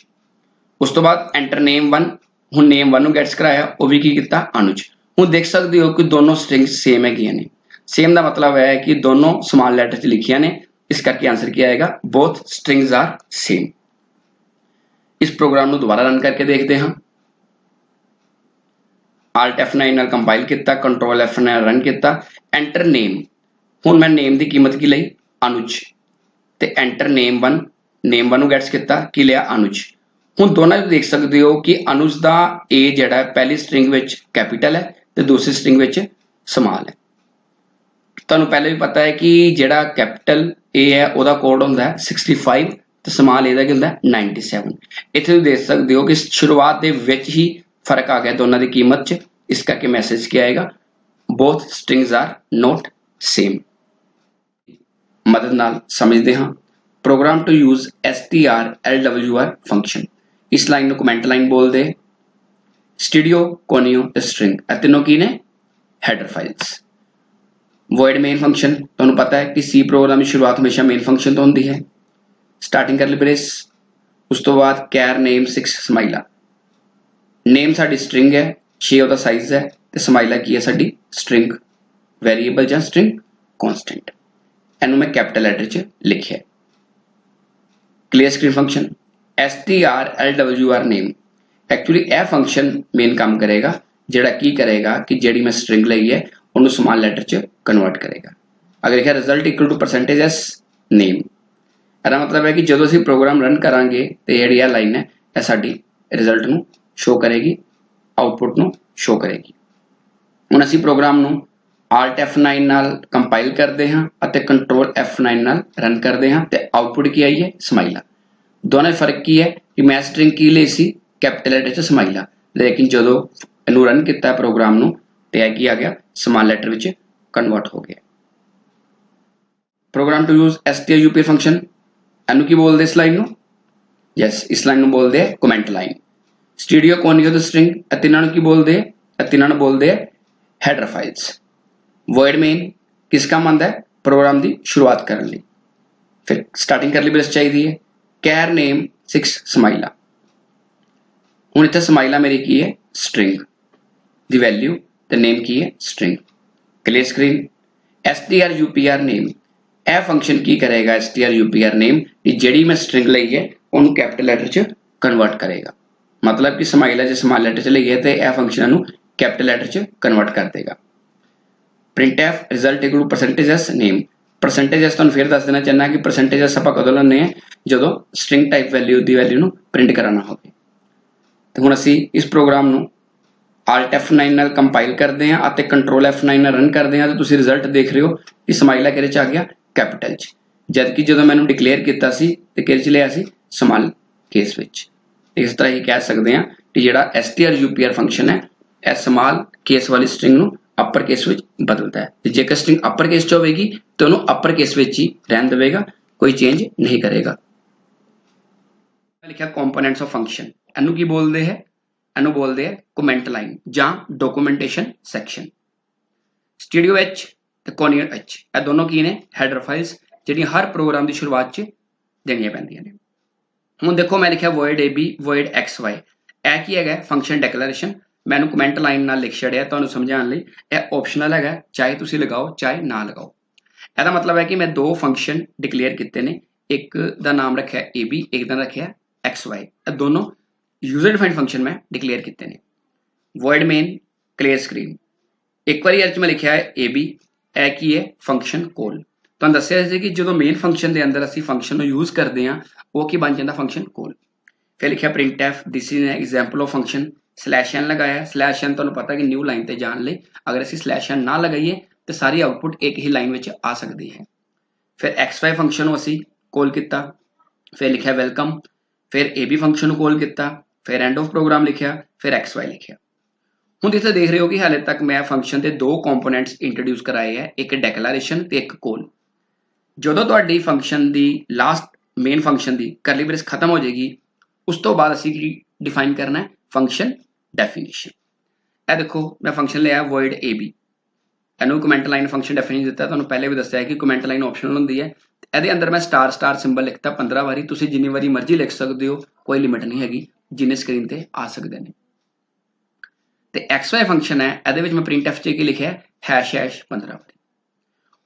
ਉਸ ਤੋਂ ਬਾਅਦ enter name 1 ਹੁਣ name 1 ਨੂੰ gets कराया ਉਹ ਵੀ ਕੀ ਕੀਤਾ अनुज ਹੁਣ देख सकते हो कि दोनों strings same ਹੈਗੀਆਂ ਨੇ same ਦਾ ਮਤਲਬ ਹੈ ਕਿ दोनों small letter 'ਚ ਲਿਖੀਆਂ ने इस करके आंसर क्या आएगा बोथ स्ट्रिंग्स आर सेम इस प्रोग्राम को दोबारा रन करके देखते हैं alt F9 नाल कंपाइल किया कंट्रोल F9 रन किया एंटर नेम हुण मैं नेम की कीमत की लई अनुज ते एंटर नेम 1 गैट्स किया की लिया अनुज हुण दोनों देख सकते हो कि अनुज का ए जिहड़ा पहली स्ट्रिंग विच कैपिटल है ते दूसरी स्ट्रिंग विच स्मॉल है तुहानू पहले भी पता है कि जिहड़ा कैपिटल ए है ਉਹਦਾ ਕੋਡ ਹੁੰਦਾ ਹੈ 65 ਤੇ ਸਮਾਲ ਇਹਦਾ ਕੀ ਹੁੰਦਾ ਹੈ 97 ਇੱਥੇ ਤੁਸੀਂ ਦੇਖ ਸਕਦੇ ਹੋ ਕਿ ਸ਼ੁਰੂਆਤ ਦੇ ਵਿੱਚ ਹੀ ਫਰਕ ਆ ਗਿਆ ਦੋਨਾਂ ਦੀ ਕੀਮਤ 'ਚ ਇਸ ਕਰਕੇ ਮੈਸੇਜ ਕੀ ਆਏਗਾ both strings are not same ਮਦਦ ਨਾਲ ਸਮਝਦੇ ਹਾਂ program to use strlwr function ਇਸ ਲਾਈਨ ਨੂੰ ਕਮੈਂਟ ਲਾਈਨ ਬੋਲਦੇ ਸਟੂਡੀਓ ਕੋਨੀਓ ਤੇ ਸਟ੍ਰਿੰਗ ਇਹ ਤਿੰਨੋਂ ਕੀ ਨੇ header files void main function तुहानू पता है कि सी प्रोग्राम की शुरुआत हमेशा मेन फंक्शन तो होती है स्टार्टिंग करली ब्रेस उस तो बाद कैर नेम 6 समाइला नेम साडी स्ट्रिंग है 6 ਉਹਦਾ साइज है तो समाइला की है साडी स्ट्रिंग वेरीएबल ਜਾਂ स्ट्रिंग कांस्टेंट ਇਹਨੂੰ मैं कैपिटल लेटर 'ਚ लिखिया clear screen function strlwr name actually यह फंक्शन मेन काम करेगा ਜਿਹੜਾ ਕੀ करेगा कि ਜਿਹੜੀ मैं स्ट्रिंग ਲਈ है उन्होंने स्मॉल लेटर च कन्वर्ट करेगा अगर लिखा result equal to percentage S name ਇਹਦਾ मतलब है कि जो ਅਸੀਂ प्रोग्राम रन करांगे तो ਜਿਹੜੀ ਇਹ लाइन है ਇਹ ਸਾਡੀ रिजल्ट ਨੂੰ शो करेगी आउटपुट ਨੂੰ शो करेगी ਹੁਣ ਅਸੀਂ प्रोग्राम ਨੂੰ alt F9 ਨਾਲ कंपाइल करते हैं ਅਤੇ कंट्रोल F9 ਨਾਲ रन करते हैं ਤੇ आउटपुट की आई है स्माइला दोनों फर्क की है कि मैं स्ट्रिंग की ਲਈ ਸੀ कैपिटल लेटर च स्माइला लेकिन ਜਦੋਂ ਇਹਨੂੰ रन ਕੀਤਾ प्रोग्राम ਨੂੰ ਤੇ ਇਹ ਕੀ ਆ ਗਿਆ स्मॉल लेटर ਵਿੱਚ कन्वर्ट हो गया program to use strup function ਇਹਨੂੰ ਕੀ ਬੋਲਦੇ ਇਸ ਲਾਈਨ ਨੂੰ ਯੈਸ ਇਸ ਲਾਈਨ ਨੂੰ ਬੋਲਦੇ ਆ ਕਮੈਂਟ ਲਾਈਨ ਸਟੂਡੀਓ ਕੋਨੀਓ ਤੇ ਸਟ੍ਰਿੰਗ ਇਹ ਤਿੰਨਾਂ ਨੂੰ ਕੀ ਬੋਲਦੇ ਆ ਇਹ ਤਿੰਨਾਂ ਨੂੰ ਬੋਲਦੇ ਆ ਹੈਡਰ ਫਾਈਲਸ ਵॉइड ਮੇਨ ਕਿਸ ਕੰਮ ਆਂਦਾ ਹੈ प्रोग्राम ਦੀ ਸ਼ੁਰੂਆਤ ਕਰਨ ਲਈ ਫਿਰ ਸਟਾਰਟਿੰਗ ਕਰਲੀ ਬ੍ਰੇਸ ਚਾਹੀਦੀ ਹੈ कैर नेम 6 समाइला ਹੁਣ ਇੱਥੇ समाइला ਮੇਰੀ ਕੀ ਹੈ स्ट्रिंग ਦੀ ਵੈਲਿਊ ਤੇ नेम की है string clear screen strupr name यह फंक्शन की करेगा strupr नेम कि जेडी मैं स्ट्रिंग ली है उन्होंने कैपिटल लेटर च कन्वर्ट करेगा मतलब कि समाइला जो स्मॉल लेटर च ली है तो यह फंक्शन कैपिटल लेटर च कन्वर्ट कर देगा printf result equal to percentage S name percentage S तुहानू फिर दस देना चाहना कि परसेंटेज एस आपां कदों लैंदे हां जदों स्ट्रिंग टाइप वैल्यू दी वैल्यू नू प्रिंट कराना होवे ते हुण असीं इस प्रोग्राम नू Alt F9 ਨਾਲ ਕੰਪਾਈਲ ਕਰਦੇ ਹਾਂ ਅਤੇ Control F9 ਨਾਲ ਰਨ ਕਰਦੇ ਹਾਂ ਤਾਂ ਤੁਸੀਂ ਰਿਜ਼ਲਟ ਦੇਖ ਰਹੇ ਹੋ ਕਿ ਸਮਾਈਲਾ ਕਿਹਦੇ ਚ ਆ ਗਿਆ, ਕੈਪੀਟਲ ਚ, ਜਦ ਕਿ ਜਦੋਂ ਮੈਨੂੰ ਡਿਕਲੇਅਰ ਕੀਤਾ ਸੀ ਤੇ ਕਿਹਦੇ ਚ ਲਿਆ ਸੀ, ਸਮਾਲ ਕੇਸ ਵਿੱਚ। ਇਸ ਤਰ੍ਹਾਂ ਹੀ ਕਹਿ ਸਕਦੇ ਹਾਂ ਕਿ ਜਿਹੜਾ strupr ਫੰਕਸ਼ਨ ਹੈ ਇਹ ਸਮਾਲ ਕੇਸ ਵਾਲੀ ਸਟ੍ਰਿੰਗ ਨੂੰ ਅਪਰ ਕੇਸ ਵਿੱਚ ਬਦਲਦਾ ਹੈ ਤੇ ਜੇਕਰ ਸਟ੍ਰਿੰਗ ਅਪਰ ਕੇਸ ਚ ਹੋਵੇਗੀ ਤੇ ਉਹਨੂੰ ਅਪਰ ਕੇਸ ਵਿੱਚ ਹੀ ਰਹਿਣ ਦੇਵੇਗਾ, ਕੋਈ ਚੇਂਜ ਨਹੀਂ ਕਰੇਗਾ। ਲਿਖਿਆ ਕੰਪੋਨੈਂਟਸ ਆਫ ਫੰਕਸ਼ਨ, ਇਹਨੂੰ ਕੀ ਬੋਲਦੇ ਹੈ, ਇਹਨੂੰ ਬੋਲਦੇ ਹੈ ਕਮੈਂਟ ਲਾਈਨ ਜਾਂ ਡਾਕੂਮੈਂਟੇਸ਼ਨ ਸੈਕਸ਼ਨ। ਸਟੂਡੀਓ H ਤੇ ਕੋਨੀਅਰ H ਇਹ ਦੋਨੋਂ ਕੀ ਨੇ, ਹੈਡਰ ਫਾਈਲਸ ਜਿਹੜੀਆਂ ਹਰ ਪ੍ਰੋਗਰਾਮ ਦੀ ਸ਼ੁਰੂਆਤ 'ਚ ਦੇਣੀਆਂ ਪੈਂਦੀਆਂ ਨੇ। ਹੁਣ ਦੇਖੋ ਮੈਂ ਲਿਖਿਆ void ab void xy, ਇਹ ਕੀ ਹੈਗਾ, ਫੰਕਸ਼ਨ ਡੈਕਲੇਰੇਸ਼ਨ। ਮੈਨੂੰ ਕਮੈਂਟ ਲਾਈਨ ਨਾਲ ਲਿਖ ਛੜਿਆ ਤੁਹਾਨੂੰ ਸਮਝਾਉਣ ਲਈ, ਇਹ ਆਪਸ਼ਨਲ ਹੈਗਾ, ਚਾਹੇ ਤੁਸੀਂ ਲਗਾਓ ਚਾਹੇ ਨਾ ਲਗਾਓ। ਇਹਦਾ ਮਤਲਬ ਹੈ ਕਿ ਮੈਂ ਦੋ ਫੰਕਸ਼ਨ ਡਿਕਲੇਅਰ ਕੀਤੇ ਨੇ, ਇੱਕ ਦਾ ਨਾਮ ਰੱਖਿਆ ab, ਇੱਕ ਦਾ ਰੱਖਿਆ xy। ਇਹ ਦੋਨੋਂ यूजर डिफाइंड फंक्शन मैं डिक्लेयर किए ने। void main clear screen, एक बार मैं लिखा है ab, ए की है फंक्शन कॉल। तो दसिया कि जो मेन फंक्शन के अंदर असं फंक्शन यूज करते हैं वो की बन जाता फंक्शन कॉल। फिर लिखा printf, this is example of function, /n लगाया, /n तो पता कि न्यू लाइन पर जाने अगर असी /n ना लगाइए तो सारी आउटपुट एक ही लाइन में आ सकती है। फिर xy फंक्शन असी कॉल किया, फिर लिखा वेलकम, फिर ab फंक्शन कॉल किया, फिर एंड ऑफ प्रोग्राम लिखा, फिर xy लिखा। हुण इत्थे देख रहे हो कि हाले तक मैं फंक्शन के दो कंपोनेंट्स इंट्रोड्यूस कराए हैं, एक डेक्लेरेशन ते एक कॉल। जदों तुहाडी फंक्शन की लास्ट मेन फंक्शन की करली ब्रेस खत्म हो जाएगी, उस तो बाद असीं की डिफाइन करना है, फंक्शन डेफिनेशन। ये देखो मैं फंक्शन लिया void ab, इहनूं कमेंट लाइन फंक्शन डेफिनेशन दिता, तुहानूं पहले भी दस्सिया कि कमेंट लाइन ऑप्शनल हुंदी है। ਇਹਦੇ अंदर मैं स्टार स्टार सिंबल लिखता 15 वारी, तुसीं जिन्नी वारी मर्जी लिख सकते हो, कोई लिमिट नहीं हैगी, जिन्ने स्क्रीन ते आ सकते हैं। तो xy फंक्शन है, ये मैं printf च की लिखा ##15 वारी।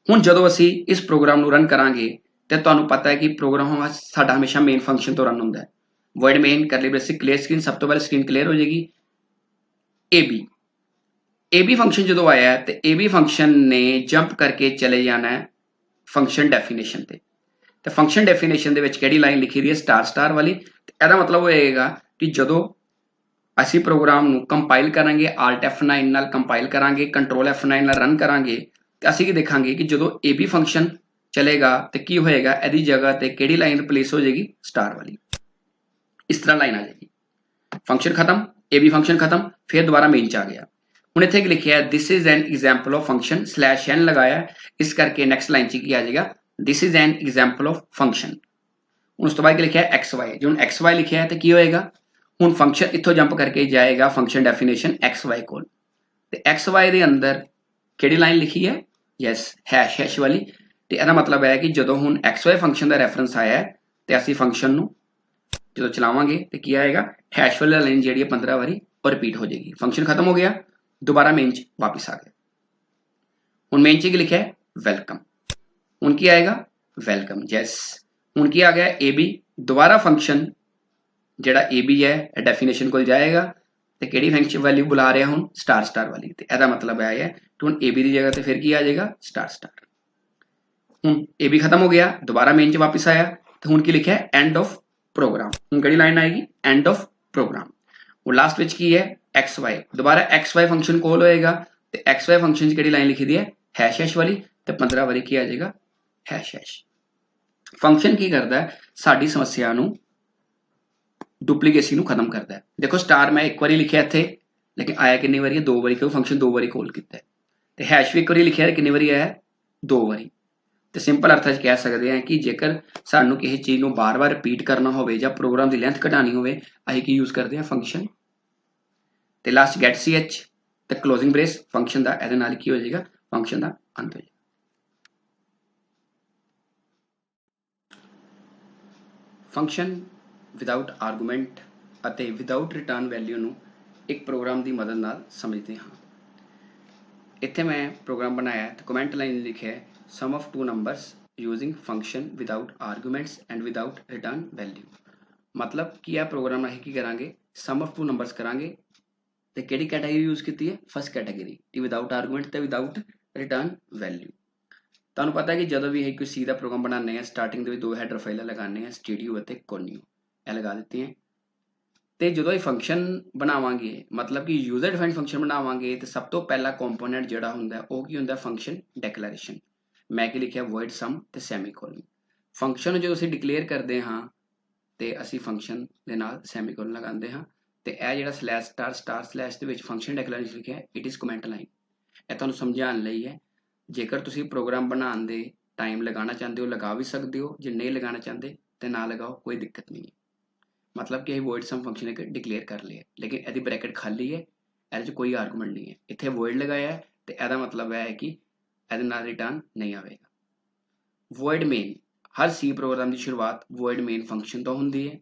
हुण जदों असीं इस प्रोग्राम नूं रन करांगे तो तुहानूं पता है कि प्रोग्राम साडा हमेशा मेन फंक्शन तो रन हुंदा है। void main करली ब्रेस क्लीयर स्क्रीन, सब तो पहले स्क्रीन क्लीयर हो जाएगी। ab फंक्शन जो आया है तो ab फंक्शन ने जंप करके चले जाना है फंक्शन डेफिनेशन ते। तो फंक्शन डेफिनेशन दे विच किहड़ी लाइन लिखी दी है, स्टार स्टार वाली। ਇਹਦਾ मतलब होएगा कि ਜਦੋਂ ਅਸੀਂ प्रोग्राम ਨੂੰ कंपाइल करांगे, Alt F9 ਨਾਲ कंपाइल करांगे, Control F9 ਨਾਲ रन करांगे, तो ਅਸੀਂ ਕੀ ਦੇਖਾਂਗੇ कि ਜਦੋਂ ab फंक्शन चलेगा तो की होएगा, ਇਹਦੀ जगह ਤੇ ਕਿਹੜੀ लाइन रिप्लेस हो जाएगी, स्टार वाली। इस तरह लाइन आ जाएगी। फंक्शन खत्म, ab फंक्शन खत्म, फिर दोबारा मेन च आ गया। ਹੁਣ ਇੱਥੇ लिखा है this is an example of function, /n लगाया, इस करके नैक्सट लाइन च की आ जाएगा, this is an example of function. उस तो बाद लिखा है xy, जो xy लिखा है तो की होएगा, हुण फंक्शन इत्थों जंप करके जाएगा फंक्शन डेफिनेशन xy कोल। तो xy दे अंदर किहड़ी लाइन लिखी है, यस ## वाली। तो इसदा मतलब है कि जदों हुण xy फंक्शन का रेफरेंस आया है तो असीं फंक्शन नूं जदों चलावांगे तो की आएगा, # वाली लाइन जिहड़ी 15 वारी और रिपीट हो जाएगी। फंक्शन खत्म हो गया, दोबारा मेन च वापस आ गया। हुण मेन च की लिखा है वेलकम, हुण की आएगा वेलकम, यस। हुण की आ गया ab, दोबारा फंक्शन जिहड़ा ab है डेफिनेशन को जाएगा तो किहड़ी फंक्शन वैल्यू बुला रहा हुण, स्टार स्टार वाली। तो इसदा मतलब है कि हुण ab की जगह तो फिर की आ जाएगा, स्टार स्टार। हुण ab खत्म हो गया, दोबारा मेन च वापस आया, तो हुण की लिखा है एंड ऑफ प्रोग्राम। हुण किहड़ी लाइन आएगी, एंड ऑफ प्रोग्राम। और लास्ट विच की है xy, दोबारा xy फंक्शन कॉल होएगा, तो xy फंक्शन च किहड़ी लाइन लिखी दी है, ## वाली, तो 15 वारी की आ जाएगा ##। फंक्शन की करता है, साडी समस्या नूं डुप्लीकेसी नूं खत्म करता है। देखो स्टार मैं एक बारी लिखा इत्थे, लेकिन आया कितनी बारी है, 2 बारी, क्यों फंक्शन 2 बारी कॉल किया है। तो हैश भी एक बारी लिखा है, कितनी बारी आया, 2 बारी। तो सिंपल अर्थ च कह सकते हैं कि जेकर सानूं किसी चीज़ नूं बार बार रिपीट करना होवे जां प्रोग्राम की लेंथ घटानी होवे, असीं की यूज़ करते हैं, फंक्शन। तो लास्ट गेट ch तो क्लोजिंग ब्रेस फंक्शन का, इहदे नाल की हो जाएगा, फंक्शन का अंत हो जाएगा। फंक्शन विदाउट आर्गूमेंट ਅਤੇ विदाउट रिटर्न वैल्यू ਨੂੰ एक प्रोग्राम की मदद ਨਾਲ समझते हाँ। इत्थे मैं प्रोग्राम बनाया तो कमेंट लाइन लिखा है sum of 2 numbers using function without arguments and without return value. मतलब कि यह प्रोग्राम असीं की करांगे, सम ऑफ 2 नंबर्स करांगे तो किहड़ी कैटेगरी यूज़ की है, फर्स्ट कैटेगरी कि विदाउट आर्गूमेंट तो विदाउट रिटर्न वैल्यू। तुहानूं पता है कि जदों भी कोई सी का प्रोग्राम बनाने हैं, स्टार्टिंग के 2 हैडर फाइलें लगाने हैं, स्टूडियो और कोनियो, यह लगा देते हैं। ਤੇ ਜਦੋਂ ਇਹ ਫੰਕਸ਼ਨ ਬਣਾਵਾਂਗੇ ਮਤਲਬ ਕਿ ਯੂਜ਼ਰ ਡਿਫਾਈਨਡ ਫੰਕਸ਼ਨ ਬਣਾਵਾਂਗੇ ਤੇ ਸਭ ਤੋਂ ਪਹਿਲਾ ਕੰਪੋਨੈਂਟ ਜਿਹੜਾ ਹੁੰਦਾ ਉਹ ਕੀ ਹੁੰਦਾ ਫੰਕਸ਼ਨ ਡਿਕਲੇਰੇਸ਼ਨ। ਮੈਂ ਕੀ ਲਿਖਿਆ void sum ਤੇ ਸੈਮੀਕੋਲਨ। ਫੰਕਸ਼ਨ ਜਦੋਂ ਅਸੀਂ ਡਿਕਲੇਅਰ ਕਰਦੇ ਹਾਂ ਤੇ ਅਸੀਂ ਫੰਕਸ਼ਨ ਦੇ ਨਾਲ ਸੈਮੀਕੋਲਨ ਲਗਾਉਂਦੇ ਹਾਂ ਤੇ ਇਹ ਜਿਹੜਾ ਸਲੈਸ਼ ਸਟਾਰ ਸਲੈਸ਼ ਦੇ ਵਿੱਚ ਫੰਕਸ਼ਨ ਡਿਕਲੇਰੇਸ਼ਨ ਲਿਖਿਆ ਇਟ ਇਜ਼ ਕਮੈਂਟ ਲਾਈਨ। ਇਹ ਤੁਹਾਨੂੰ ਸਮਝਾਉਣ ਲਈ ਹੈ। ਜੇਕਰ ਤੁਸੀਂ ਪ੍ਰੋਗਰਾਮ ਬਣਾਉਣ ਦੇ ਟਾਈਮ ਲਗਾਉਣਾ ਚਾਹੁੰਦੇ ਹੋ ਲਗਾ ਵੀ ਸਕਦੇ ਹੋ, ਜੇ ਨਹੀਂ ਲਗਾਉਣਾ ਚਾਹੁੰਦੇ ਤੇ ਨਾ ਲਗਾਓ, ਕੋਈ ਦਿੱਕਤ ਨਹੀਂ ਹੈ। मतलब कि void sum फंक्शन एक डिक्लेयर कर लिया लेकिन ਇਹਦੀ ब्रैकेट खाली है, ਇਹਦੇ 'ਚ ਕੋਈ ਆਰਗੂਮੈਂਟ ਨਹੀਂ ਹੈ। ਇੱਥੇ void ਲਗਾਇਆ ਹੈ ਤੇ ਇਹਦਾ ਮਤਲਬ ਹੈ ਕਿ ਇਹਦੇ ਨਾਲ ਰਿਟਰਨ ਨਹੀਂ ਆਵੇਗਾ। void main ਹਰ C ਪ੍ਰੋਗਰਾਮ ਦੀ ਸ਼ੁਰੂਆਤ void main ਫੰਕਸ਼ਨ ਤੋਂ ਹੁੰਦੀ ਹੈ।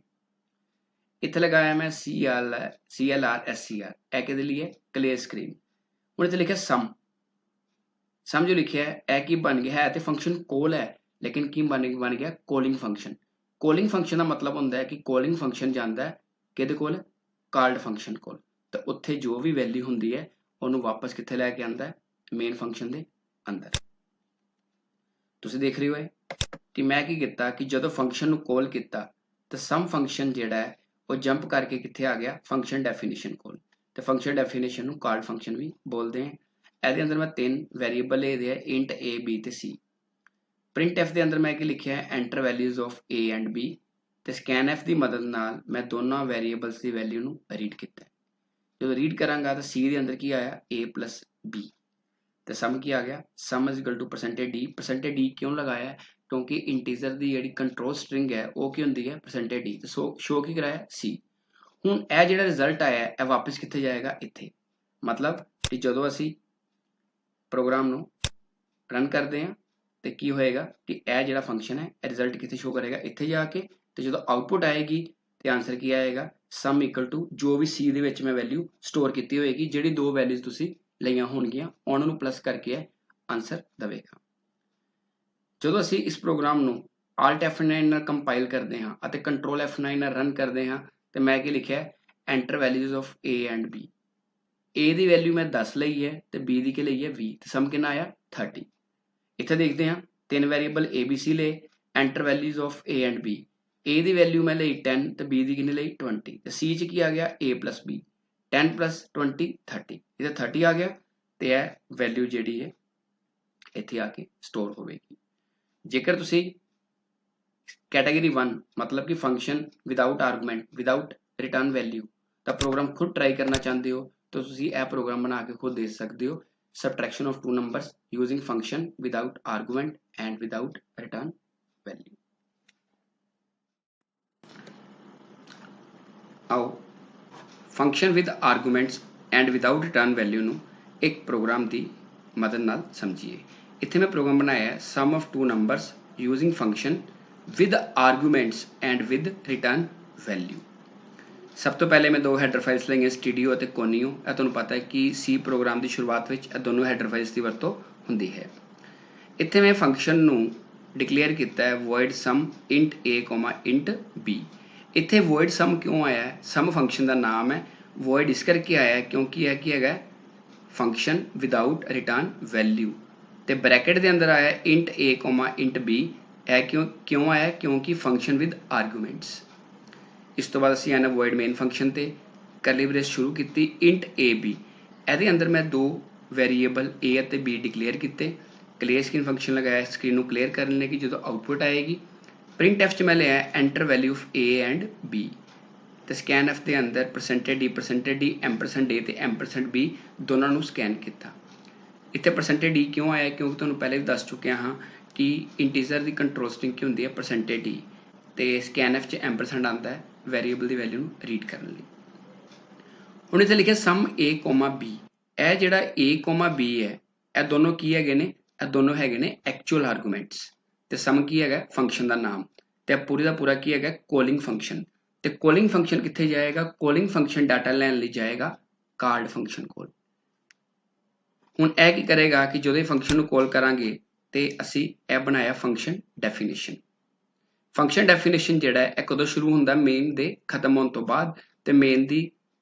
ਇੱਥੇ ਲਗਾਇਆ ਮੈਂ CLR SCR, ਇਹ ਕਿਹਦੇ ਲਈ ਹੈ ਕਲੀਅਰ ਸਕਰੀਨ। ਹੁਣ ਇੱਥੇ ਲਿਖਿਆ ਸਮ ਜੋ ਲਿਖਿਆ ਹੈ ਇਹ ਕੀ ਬਣ ਗਿਆ ਹੈ ਤੇ ਫੰਕਸ਼ਨ ਕੋਲ ਹੈ ਲੇਕਿਨ ਕੀ ਬਣ ਗਿਆ ਕੋਲਿੰਗ ਫੰਕਸ਼ਨ। ਕੋਲਿੰਗ ਫੰਕਸ਼ਨ ਦਾ ਮਤਲਬ ਹੁੰਦਾ ਹੈ ਕਿ ਕੋਲਿੰਗ ਫੰਕਸ਼ਨ ਜਾਂਦਾ ਹੈ ਕਿਹਦੇ ਕੋਲ ਕਾਲਡ ਫੰਕਸ਼ਨ ਕੋਲ ਤੇ ਉੱਥੇ ਜੋ ਵੀ ਵੈਲਿਊ ਹੁੰਦੀ ਹੈ ਉਹਨੂੰ ਵਾਪਸ ਕਿੱਥੇ ਲੈ ਕੇ ਆਂਦਾ ਹੈ ਮੇਨ ਫੰਕਸ਼ਨ ਦੇ ਅੰਦਰ। ਤੁਸੀਂ ਦੇਖ ਰਹੇ ਹੋ ਕਿ ਮੈਂ ਕੀ ਕੀਤਾ ਕਿ ਜਦੋਂ ਫੰਕਸ਼ਨ ਨੂੰ ਕਾਲ ਕੀਤਾ ਤਾਂ ਸਮ ਫੰਕਸ਼ਨ ਜਿਹੜਾ ਹੈ ਉਹ ਜੰਪ ਕਰਕੇ ਕਿੱਥੇ ਆ ਗਿਆ ਫੰਕਸ਼ਨ ਡੈਫੀਨੇਸ਼ਨ ਕੋਲ ਤੇ ਫੰਕਸ਼ਨ ਡੈਫੀਨੇਸ਼ਨ ਨੂੰ ਕਾਲਡ ਫੰਕਸ਼ਨ ਵੀ ਬੋਲਦੇ हैं। ਇਹਦੇ ਅੰਦਰ ਮੈਂ ਤਿੰਨ ਵੈਰੀਏਬਲ ਲਏ ਆ int a b ਤੇ c। printf ਦੇ ਅੰਦਰ ਮੈਂ ਕੀ ਲਿਖਿਆ ਹੈ enter values of a and b ਤੇ scanf ਦੀ ਮਦਦ ਨਾਲ ਮੈਂ ਦੋਨਾਂ ਵੈਰੀਏਬਲਸ ਦੀ ਵੈਲਿਊ ਨੂੰ ਰੀਡ ਕੀਤਾ। ਜਦੋਂ ਰੀਡ ਕਰਾਂਗਾ ਤਾਂ c ਦੇ ਅੰਦਰ ਕੀ ਆਇਆ a plus b ਤੇ ਸਮ ਕੀ ਆ ਗਿਆ sum is equal to %d ਕਿਉਂ ਲਗਾਇਆ ਕਿਉਂਕਿ ਇੰਟੀਜ਼ਰ ਦੀ ਜਿਹੜੀ ਕੰਟਰੋਲ ਸਟ੍ਰਿੰਗ ਹੈ ਉਹ ਕੀ ਹੁੰਦੀ ਹੈ %d ਤੇ ਸ਼ੋ ਕੀ ਕਰਾਇਆ c। ਹੁਣ ਇਹ ਜਿਹੜਾ ਰਿਜ਼ਲਟ ਆਇਆ ਇਹ ਵਾਪਸ ਕਿੱਥੇ ਜਾਏਗਾ ਇੱਥੇ। ਮਤਲਬ ਕਿ ਜਦੋਂ ਅਸੀਂ ਪ੍ਰੋਗਰਾਮ ਨੂੰ ਰਨ ਕਰਦੇ ਹਾਂ ਤੇ ਕੀ ਹੋਏਗਾ ਕਿ ਇਹ ਜਿਹੜਾ ਫੰਕਸ਼ਨ ਹੈ ਇਹ ਰਿਜ਼ਲਟ ਕਿੱਥੇ ਸ਼ੋ ਕਰੇਗਾ ਇੱਥੇ ਜਾ ਕੇ ਤੇ ਜਦੋਂ ਆਊਟਪੁੱਟ ਆਏਗੀ ਤੇ ਆਨਸਰ ਕੀ ਆਏਗਾ ਸਮ ਇਕੁਅਲ ਟੂ ਜੋ ਵੀ c ਦੇ ਵਿੱਚ ਮੈਂ ਵੈਲਿਊ ਸਟੋਰ ਕੀਤੀ ਹੋਏਗੀ ਜਿਹੜੀ ਦੋ ਵੈਲਿਊਜ਼ ਤੁਸੀਂ ਲਈਆਂ ਹੋਣਗੀਆਂ ਉਹਨਾਂ ਨੂੰ ਪਲੱਸ ਕਰਕੇ ਇਹ ਆਨਸਰ ਦੇਵੇਗਾ। ਜਦੋਂ ਅਸੀਂ ਇਸ ਪ੍ਰੋਗਰਾਮ ਨੂੰ Alt F9 ਨਾਲ ਕੰਪਾਈਲ ਕਰਦੇ ਹਾਂ ਅਤੇ ਕੰਟਰੋਲ F9 ਨਾਲ ਰਨ ਕਰਦੇ ਹਾਂ ਤੇ ਮੈਂ ਕੀ ਲਿਖਿਆ enter values of a and b। a ਦੀ ਵੈਲਿਊ ਮੈਂ 10 ਲਈ ਹੈ ਤੇ b ਦੀ ਕੀ ਲਈ ਹੈ 20 ਤੇ ਸਮ ਕਿੰਨਾ ਆਇਆ 30। ਇੱਥੇ ਦੇਖਦੇ ਹਾਂ ਤਿੰਨ ਵੈਰੀਏਬਲ ABC ਲਏ enter values of a and b। a ਦੀ ਵੈਲਿਊ ਮੈਂ ਲਈ 10 ਤੇ b ਦੀ ਕਿੰਨੀ ਲਈ 20 ਤੇ c 'ਚ ਕੀ ਆ ਗਿਆ a plus b 10 plus 20 30। ਇਹਦਾ 30 ਆ ਗਿਆ ਤੇ ਇਹ ਵੈਲਿਊ ਜਿਹੜੀ ਹੈ ਇੱਥੇ ਆ ਕੇ ਸਟੋਰ ਹੋਵੇਗੀ। ਜੇਕਰ ਤੁਸੀਂ ਕੈਟਾਗਰੀ 1 ਮਤਲਬ ਕਿ function without argument without return value ਦਾ ਪ੍ਰੋਗਰਾਮ ਖੁਦ ਟਰਾਈ ਕਰਨਾ ਚਾਹੁੰਦੇ ਹੋ ਤਾਂ ਤੁਸੀਂ ਇਹ ਪ੍ਰੋਗਰਾਮ ਬਣਾ ਕੇ ਖੁਦ ਦੇਖ ਸਕਦੇ ਹੋ subtraction of two numbers using function without argument and without return value। आओ function with arguments and without return value ਨੂੰ ਇੱਕ ਪ੍ਰੋਗਰਾਮ ਦੀ ਮਦਦ ਨਾਲ ਸਮਝੀਏ। ਇੱਥੇ ਮੈਂ ਪ੍ਰੋਗਰਾਮ ਬਣਾਇਆ ਹੈ sum of two numbers using function with arguments and with return value। ਸਭ ਤੋਂ ਪਹਿਲੇ ਮੈਂ ਦੋ ਹੈਡਰ ਫਾਈਲਸ ਲਈਆਂ ਸਟੂਡੀਓ ਅਤੇ ਕੋਨੀਓ। ਇਹ ਤੁਹਾਨੂੰ ਪਤਾ ਹੈ ਕਿ C ਪ੍ਰੋਗਰਾਮ ਦੀ ਸ਼ੁਰੂਆਤ ਵਿੱਚ ਇਹ ਦੋਨੋਂ ਹੈਡਰ ਫਾਈਲਸ ਦੀ ਵਰਤੋਂ ਹੁੰਦੀ ਹੈ। ਇੱਥੇ ਮੈਂ ਫੰਕਸ਼ਨ ਨੂੰ ਡਿਕਲੇਅਰ ਕੀਤਾ ਹੈ void sum int a, int b। ਇੱਥੇ void sum ਕਿਉਂ ਆਇਆ ਹੈ sum ਫੰਕਸ਼ਨ ਦਾ ਨਾਮ ਹੈ void ਇਸ ਕਰਕੇ ਆਇਆ ਹੈ ਕਿਉਂਕਿ ਇਹ ਕੀ ਹੈਗਾ ਫੰਕਸ਼ਨ ਵਿਦਆਊਟ ਰਿਟਰਨ ਵੈਲਿਊ ਤੇ ਬ੍ਰੈਕਟ ਦੇ ਅੰਦਰ ਆਇਆ int a, int b। ਇਹ ਕਿਉਂ ਆਇਆ ਕਿਉਂਕਿ ਫੰਕਸ਼ਨ ਵਿਦ ਆਰਗੂਮੈਂਟਸ। ਇਸ ਤੋਂ ਬਾਅਦ ਅਸੀਂ ਆਣਾ void main ਫੰਕਸ਼ਨ ਤੇ ਕਰਲੀ ਬ੍ਰੇਸ ਸ਼ੁਰੂ ਕੀਤੀ int ab। ਇਹਦੇ ਅੰਦਰ ਮੈਂ ਦੋ ਵੈਰੀਏਬਲ a ਅਤੇ b ਡਿਕਲੇਅਰ ਕੀਤੇ। ਕਲੀਅਰ ਸਕਰੀਨ ਫੰਕਸ਼ਨ ਲਗਾਇਆ ਸਕਰੀਨ ਨੂੰ ਕਲੀਅਰ ਕਰਨ ਲਈ ਕਿ ਜਦੋਂ ਆਊਟਪੁੱਟ ਆਏਗੀ। printf 'ਚ ਮੈਂ ਲਿਆ enter value of a and b ਤੇ scanf ਦੇ ਅੰਦਰ %d ampersand a ਤੇ ampersand b ਦੋਨਾਂ ਨੂੰ ਸਕੈਨ ਕੀਤਾ। ਇੱਥੇ %d ਕਿਉਂ ਆਇਆ ਕਿਉਂਕਿ ਤੁਹਾਨੂੰ ਪਹਿਲੇ ਵੀ ਦੱਸ ਚੁੱਕਿਆ ਹਾਂ ਕਿ ਇੰਟੀਜ਼ਰ ਦੀ ਕੰਟਰੋਲ ਸਟ੍ਰਿੰਗ ਕੀ ਹੁੰਦੀ ਹੈ %d ਤੇ scanf 'ਚ ampersand ਆਉਂਦਾ ਹੈ ਵੈਰੀਏਬਲ ਦੀ ਵੈਲਿਊ ਨੂੰ ਰੀਡ ਕਰਨ ਲਈ। ਹੁਣ ਇੱਥੇ ਲਿਖਿਆ sum a, b। ਇਹ ਜਿਹੜਾ a, b ਹੈ ਇਹ ਦੋਨੋਂ ਕੀ ਹੈਗੇ ਨੇ ਇਹ ਦੋਨੋਂ ਹੈਗੇ ਨੇ ਐਕਚੁਅਲ ਆਰਗੂਮੈਂਟਸ ਤੇ sum ਕੀ ਹੈਗਾ ਫੰਕਸ਼ਨ ਦਾ ਨਾਮ ਤੇ ਪੂਰੀ ਦਾ ਪੂਰਾ ਕੀ ਹੈਗਾ ਕੋਲਿੰਗ ਫੰਕਸ਼ਨ ਤੇ ਕੋਲਿੰਗ ਫੰਕਸ਼ਨ ਕਿੱਥੇ ਜਾਏਗਾ ਕੋਲਿੰਗ ਫੰਕਸ਼ਨ ਡਾਟਾ ਲੈਣ ਲਈ ਜਾਏਗਾ ਕਾਲਡ ਫੰਕਸ਼ਨ ਕੋਲ। ਹੁਣ ਇਹ ਕੀ ਕਰੇਗਾ ਕਿ ਜਦੋਂ ਇਹ ਫੰਕਸ਼ਨ ਨੂੰ ਕਾਲ ਕਰਾਂਗੇ ਤੇ ਅਸੀਂ ਇਹ ਬਣਾਇਆ ਫੰਕਸ਼ਨ ਡੈਫੀਨੇਸ਼ਨ। ਫੰਕਸ਼ਨ ਡੈਫੀਨੇਸ਼ਨ ਜਿਹੜਾ ਹੈ ਇਹ ਕਦੋਂ ਸ਼ੁਰੂ ਹੁੰਦਾ ਮੇਨ ਦੇ ਖਤਮ ਹੋਣ ਤੋਂ ਬਾਅਦ ਤੇ ਮੇਨ ਦੀ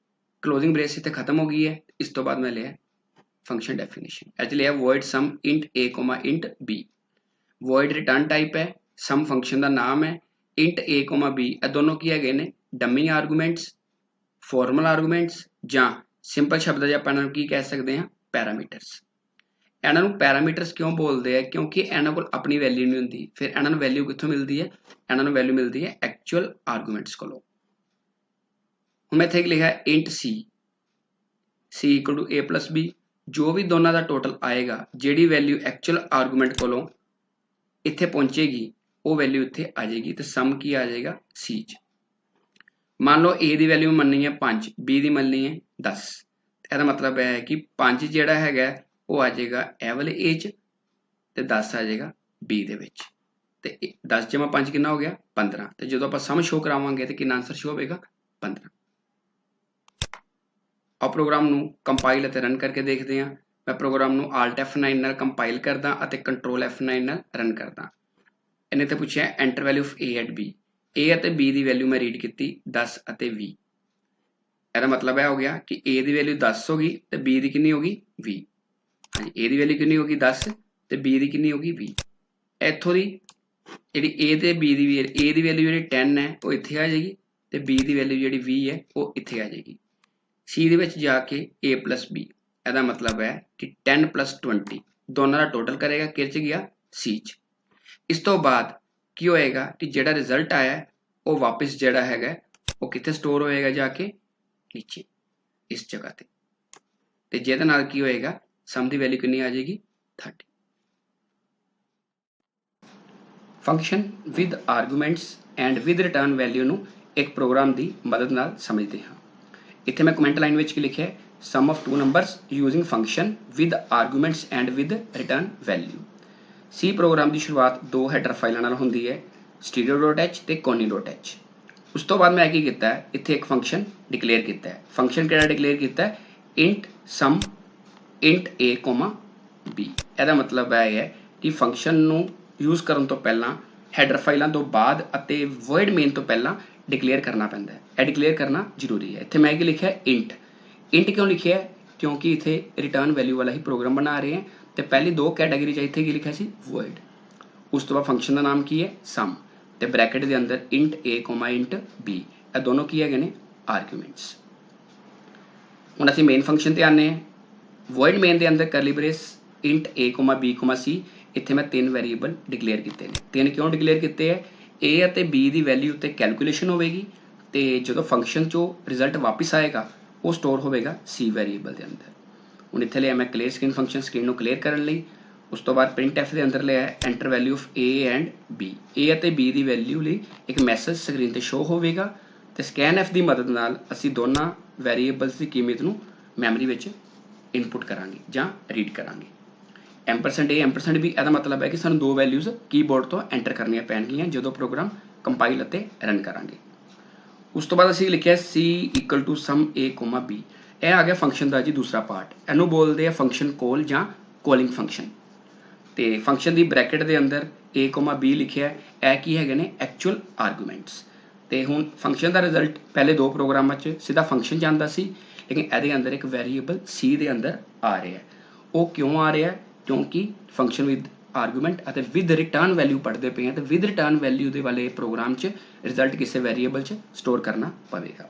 ਕਲੋਜ਼ਿੰਗ ਬ੍ਰੇਸ ਇੱਥੇ ਖਤਮ ਹੋ ਗਈ ਹੈ। ਇਸ ਤੋਂ ਬਾਅਦ ਮੈਂ ਲਿਆ ਫੰਕਸ਼ਨ ਡੈਫੀਨੇਸ਼ਨ ਇਹ 'ਚ ਲਿਆ void sum int a, int b। void return type ਹੈ sum ਫੰਕਸ਼ਨ ਦਾ ਨਾਮ ਹੈ int a, b ਇਹ ਦੋਨੋਂ ਕੀ ਹੈਗੇ ਨੇ ਡੰਮੀ ਆਰਗੂਮੈਂਟਸ ਫਾਰਮਲ ਆਰਗੂਮੈਂਟਸ ਜਾਂ ਸਿੰਪਲ ਸ਼ਬਦਾਂ 'ਚ ਆਪਾਂ ਇਹਨਾਂ ਨੂੰ ਕੀ ਕਹਿ ਸਕਦੇ ਹਾਂ, ਪੈਰਾਮੀਟਰਸ। ਇਹਨਾਂ ਨੂੰ ਪੈਰਾਮੀਟਰਸ ਕਿਉਂ ਬੋਲਦੇ ਆ, ਕਿਉਂਕਿ ਇਹਨਾਂ ਕੋਲ ਆਪਣੀ ਵੈਲਿਊ ਨਹੀਂ ਹੁੰਦੀ। ਫਿਰ ਇਹਨਾਂ ਨੂੰ ਵੈਲਿਊ ਕਿੱਥੋਂ ਮਿਲਦੀ ਹੈ, ਇਹਨਾਂ ਨੂੰ ਵੈਲਿਊ ਮਿਲਦੀ ਹੈ ਐਕਚੁਅਲ ਆਰਗੂਮੈਂਟਸ ਕੋਲੋਂ। ਹੁਣ ਮੈਂ ਇੱਥੇ ਲਿਖਿਆ int C, C equal to a plus b, ਜੋ ਵੀ ਦੋਨਾਂ ਦਾ ਟੋਟਲ ਆਏਗਾ, ਜਿਹੜੀ ਵੈਲਿਊ ਐਕਚੁਅਲ ਆਰਗੂਮੈਂਟ ਕੋਲੋਂ ਇੱਥੇ ਪਹੁੰਚੇਗੀ ਉਹ ਵੈਲਿਊ ਇੱਥੇ ਆ ਜਾਏਗੀ, ਤੇ ਸਮ ਕੀ ਆ ਜਾਏਗਾ, c 'ਚ। ਮੰਨ ਲਓ a ਦੀ ਵੈਲਿਊ ਮੰਨਣੀ ਹੈ 5, b ਦੀ ਮੰਨਣੀ ਹੈ 10। ਇਹਦਾ ਮਤਲਬ ਹੈ ਕਿ 5 ਜਿਹੜਾ ਹੈਗਾ ਉਹ ਆ ਜਾਏਗਾ ਇਹ ਵਾਲੇ a 'ਚ, ਤੇ 10 ਆ ਜਾਏਗਾ b ਦੇ ਵਿੱਚ। ਤੇ 10 ਜਮਾ 5 ਕਿੰਨਾ ਹੋ ਗਿਆ, 15। ਤੇ ਜਦੋਂ ਆਪਾਂ ਸਮ ਸ਼ੋ ਕਰਾਵਾਂਗੇ ਤੇ ਕਿੰਨਾ ਆਂਸਰ ਸ਼ੋ ਹੋਵੇਗਾ, 15। ਆ ਪ੍ਰੋਗਰਾਮ ਨੂੰ ਕੰਪਾਈਲ ਅਤੇ ਰਨ ਕਰਕੇ ਦੇਖਦੇ ਹਾਂ। ਮੈਂ ਪ੍ਰੋਗਰਾਮ ਨੂੰ Alt F9 ਨਾਲ ਕੰਪਾਈਲ ਕਰਦਾ ਅਤੇ Control F9 ਨਾਲ ਰਨ ਕਰਦਾ। ਇਹਨੇ ਤੇ ਪੁੱਛਿਆ enter value of a at b। a ਅਤੇ b ਦੀ ਵੈਲਿਊ ਮੈਂ ਰੀਡ ਕੀਤੀ 10 ਅਤੇ 20। ਇਹਦਾ ਮਤਲਬ ਇਹ ਹੋ ਗਿਆ ਕਿ a ਦੀ ਵੈਲਿਊ 10 ਹੋ ਗਈ ਤੇ b ਦੀ ਕਿੰਨੀ ਹੋ ਗਈ, 20। ਹਾਂਜੀ, a ਦੀ ਵੈਲਿਊ ਕਿੰਨੀ ਹੋ ਗਈ, 10, ਤੇ b ਦੀ ਕਿੰਨੀ ਹੋ ਗਈ, 20। ਇੱਥੋਂ ਦੀ ਜਿਹੜੀ a ਤੇ b ਦੀ a ਦੀ ਵੈਲਿਊ ਜਿਹੜੀ 10 ਹੈ ਉਹ ਇੱਥੇ ਆ ਜਾਏਗੀ, ਤੇ b ਦੀ ਵੈਲਿਊ ਜਿਹੜੀ 20 ਹੈ ਉਹ ਇੱਥੇ ਆ ਜਾਏਗੀ। c ਦੇ ਵਿੱਚ ਜਾ ਕੇ a plus b, ਇਹਦਾ ਮਤਲਬ ਹੈ ਕਿ 10 plus 20 ਦੋਨਾਂ ਦਾ ਟੋਟਲ ਕਰੇਗਾ, ਕਿਹਦੇ 'ਚ ਗਿਆ, c 'ਚ। ਇਸ ਤੋਂ ਬਾਅਦ ਕੀ ਹੋਏਗਾ ਕਿ ਜਿਹੜਾ ਰਿਜ਼ਲਟ ਆਇਆ ਉਹ ਵਾਪਸ ਜਿਹੜਾ ਹੈਗਾ ਉਹ ਕਿੱਥੇ ਸਟੋਰ ਹੋਏਗਾ, ਜਾ ਕੇ ਨੀਚੇ ਇਸ ਜਗ੍ਹਾ ਤੇ ਜਿਹਦੇ ਨਾਲ ਕੀ ਹੋਏਗਾ, ਸਮ ਦੀ ਵੈਲਿਊ ਕਿੰਨੀ ਆ ਜਾਏਗੀ, 30। Function with arguments and with return value ਨੂੰ ਇੱਕ ਪ੍ਰੋਗਰਾਮ ਦੀ ਮਦਦ ਨਾਲ ਸਮਝਦੇ ਹਾਂ। ਇੱਥੇ ਮੈਂ ਕਮੈਂਟ ਲਾਈਨ ਵਿੱਚ ਕੀ ਲਿਖਿਆ ਹੈ, sum of 2 numbers using function with arguments and with return value. C program ਦੀ ਸ਼ੁਰੂਆਤ ਦੋ ਹੈਡਰ ਫਾਈਲਾਂ ਨਾਲ ਹੁੰਦੀ ਹੈ, stereo.h ਤੇ koni.h। ਉਸ ਤੋਂ ਬਾਅਦ ਮੈਂ ਕੀ ਕੀਤਾ ਹੈ, ਇੱਥੇ ਇੱਕ ਫੰਕਸ਼ਨ ਡਿਕਲੇਅਰ ਕੀਤਾ ਹੈ। ਫੰਕਸ਼ਨ ਕਿਹੜਾ ਡਿਕਲੇਅਰ ਕੀਤਾ ਹੈ, int sum int a, b। ਇਹਦਾ ਮਤਲਬ ਇਹ ਹੈ ਕਿ ਫੰਕਸ਼ਨ ਨੂੰ ਯੂਜ਼ ਕਰਨ ਤੋਂ ਪਹਿਲਾਂ ਹੈਡਰ ਫਾਈਲਾਂ ਤੋਂ ਬਾਅਦ ਅਤੇ void main ਤੋਂ ਪਹਿਲਾਂ ਡਿਕਲੇਅਰ ਕਰਨਾ ਪੈਂਦਾ ਹੈ। ਇਹ ਡਿਕਲੇਅਰ ਕਰਨਾ ਜ਼ਰੂਰੀ ਹੈ। ਇੱਥੇ ਮੈਂ ਕੀ ਲਿਖਿਆ, int। int ਕਿਉਂ ਲਿਖਿਆ ਹੈ, ਕਿਉਂਕਿ ਇੱਥੇ ਰਿਟਰਨ ਵੈਲਿਊ ਵਾਲਾ ਹੀ ਪ੍ਰੋਗਰਾਮ ਬਣਾ ਰਹੇ ਹਾਂ, ਤੇ ਪਹਿਲੀ ਦੋ ਕੈਟਾਗਰੀ 'ਚ ਇੱਥੇ ਕੀ ਲਿਖਿਆ ਸੀ, void। ਉਸ ਤੋਂ ਬਾਅਦ ਫੰਕਸ਼ਨ ਦਾ ਨਾਮ ਕੀ ਹੈ, sum, ਤੇ ਬ੍ਰੈਕਟ ਦੇ ਅੰਦਰ int a, int b। ਇਹ ਦੋਨੋਂ ਕੀ ਹੈਗੇ ਨੇ, ਆਰਗੂਮੈਂਟਸ। ਹੁਣ ਅਸੀਂ ਮੇਨ ਫੰਕਸ਼ਨ ਤੇ ਆਨੇ ਹਾਂ। void main ਦੇ ਅੰਦਰ ਕਰਲੀ brace int a, b, c। ਇੱਥੇ ਮੈਂ 3 ਵੈਰੀਏਬਲ ਡਿਕਲੇਅਰ ਕੀਤੇ ਨੇ। 3 ਕਿਉਂ ਡਿਕਲੇਅਰ ਕੀਤੇ ਹੈ, a ਅਤੇ b ਦੀ ਵੈਲਿਊ ਤੇ ਕੈਲਕੂਲੇਸ਼ਨ ਹੋਵੇਗੀ, ਤੇ ਜਦੋਂ ਫੰਕਸ਼ਨ 'ਚੋਂ ਰਿਜ਼ਲਟ ਵਾਪਸ ਆਏਗਾ ਉਹ ਸਟੋਰ ਹੋਵੇਗਾ c ਵੈਰੀਏਬਲ ਦੇ ਅੰਦਰ। ਹੁਣ ਇੱਥੇ ਲਿਆ ਮੈਂ ਕਲੀਅਰ ਸਕਰੀਨ ਫੰਕਸ਼ਨ, ਸਕਰੀਨ ਨੂੰ ਕਲੀਅਰ ਕਰਨ ਲਈ। ਉਸ ਤੋਂ ਬਾਅਦ printf ਦੇ ਅੰਦਰ ਲਿਆ enter value of a and b। a ਅਤੇ b ਦੀ ਵੈਲਿਊ ਲਈ ਇੱਕ ਮੈਸੇਜ ਸਕਰੀਨ ਤੇ ਸ਼ੋ ਹੋਵੇਗਾ, ਤੇ scanf ਦੀ ਮਦਦ ਨਾਲ ਅਸੀਂ ਦੋਨਾਂ ਵੈਰੀਏਬਲਸ ਦੀ ਕੀਮਤ ਨੂੰ ਮੈਮਰੀ ਵਿੱਚ ਇਨਪੁਟ ਕਰਾਂਗੇ ਜਾਂ ਰੀਡ ਕਰਾਂਗੇ। ਐਮਪਰਸੈਂਟ a ਐਮਪਰਸੈਂਟ b, ਇਹਦਾ ਮਤਲਬ ਹੈ ਕਿ ਸਾਨੂੰ ਦੋ ਵੈਲਿਊਜ਼ ਕੀਬੋਰਡ ਤੋਂ ਐਂਟਰ ਕਰਨੀਆਂ ਪੈਣਗੀਆਂ ਜਦੋਂ ਪ੍ਰੋਗਰਾਮ ਕੰਪਾਈਲ ਅਤੇ ਰਨ ਕਰਾਂਗੇ। ਉਸ ਤੋਂ ਬਾਅਦ ਅਸੀਂ ਲਿਖਿਆ c equal to sum a, b। ਇਹ ਆ ਗਿਆ ਫੰਕਸ਼ਨ ਦਾ ਜੀ ਦੂਸਰਾ ਪਾਰਟ। ਇਹਨੂੰ ਬੋਲਦੇ ਆ ਫੰਕਸ਼ਨ ਕੋਲ ਜਾਂ ਕੋਲਿੰਗ ਫੰਕਸ਼ਨ। ਤੇ ਫੰਕਸ਼ਨ ਦੀ ਬ੍ਰੈਕਟ ਦੇ ਅੰਦਰ a, b ਲਿਖਿਆ, ਇਹ ਕੀ ਹੈਗੇ ਨੇ, ਐਕਚੁਅਲ ਆਰਗੂਮੈਂਟਸ। ਤੇ ਹੁਣ ਫੰਕਸ਼ਨ ਦਾ ਰਿਜ਼ਲਟ ਪਹਿਲੇ ਦੋ ਪ੍ਰੋਗਰਾਮਾਂ 'ਚ ਸਿੱਧਾ ਫੰਕਸ਼ਨ ਜਾਂਦਾ ਸੀ, ਲੇਕਿਨ ਇਹਦੇ ਅੰਦਰ ਇੱਕ ਵੈਰੀਏਬਲ c ਦੇ ਅੰਦਰ ਆ ਰਿਹਾ। ਉਹ ਕਿਉਂ ਆ ਰਿਹਾ, ਕਿਉਂਕਿ ਫੰਕਸ਼ਨ ਵਿਦ ਆਰਗੂਮੈਂਟ ਅਤੇ ਵਿਦ ਰਿਟਰਨ ਵੈਲਿਊ ਪੜ੍ਹਦੇ ਪਏ ਹਾਂ, ਤੇ ਵਿਦ ਰਿਟਰਨ ਵੈਲਿਊ ਦੇ ਵਾਲੇ ਪ੍ਰੋਗਰਾਮ 'ਚ ਰਿਜ਼ਲਟ ਕਿਸੇ ਵੈਰੀਏਬਲ 'ਚ ਸਟੋਰ ਕਰਨਾ ਪਵੇਗਾ।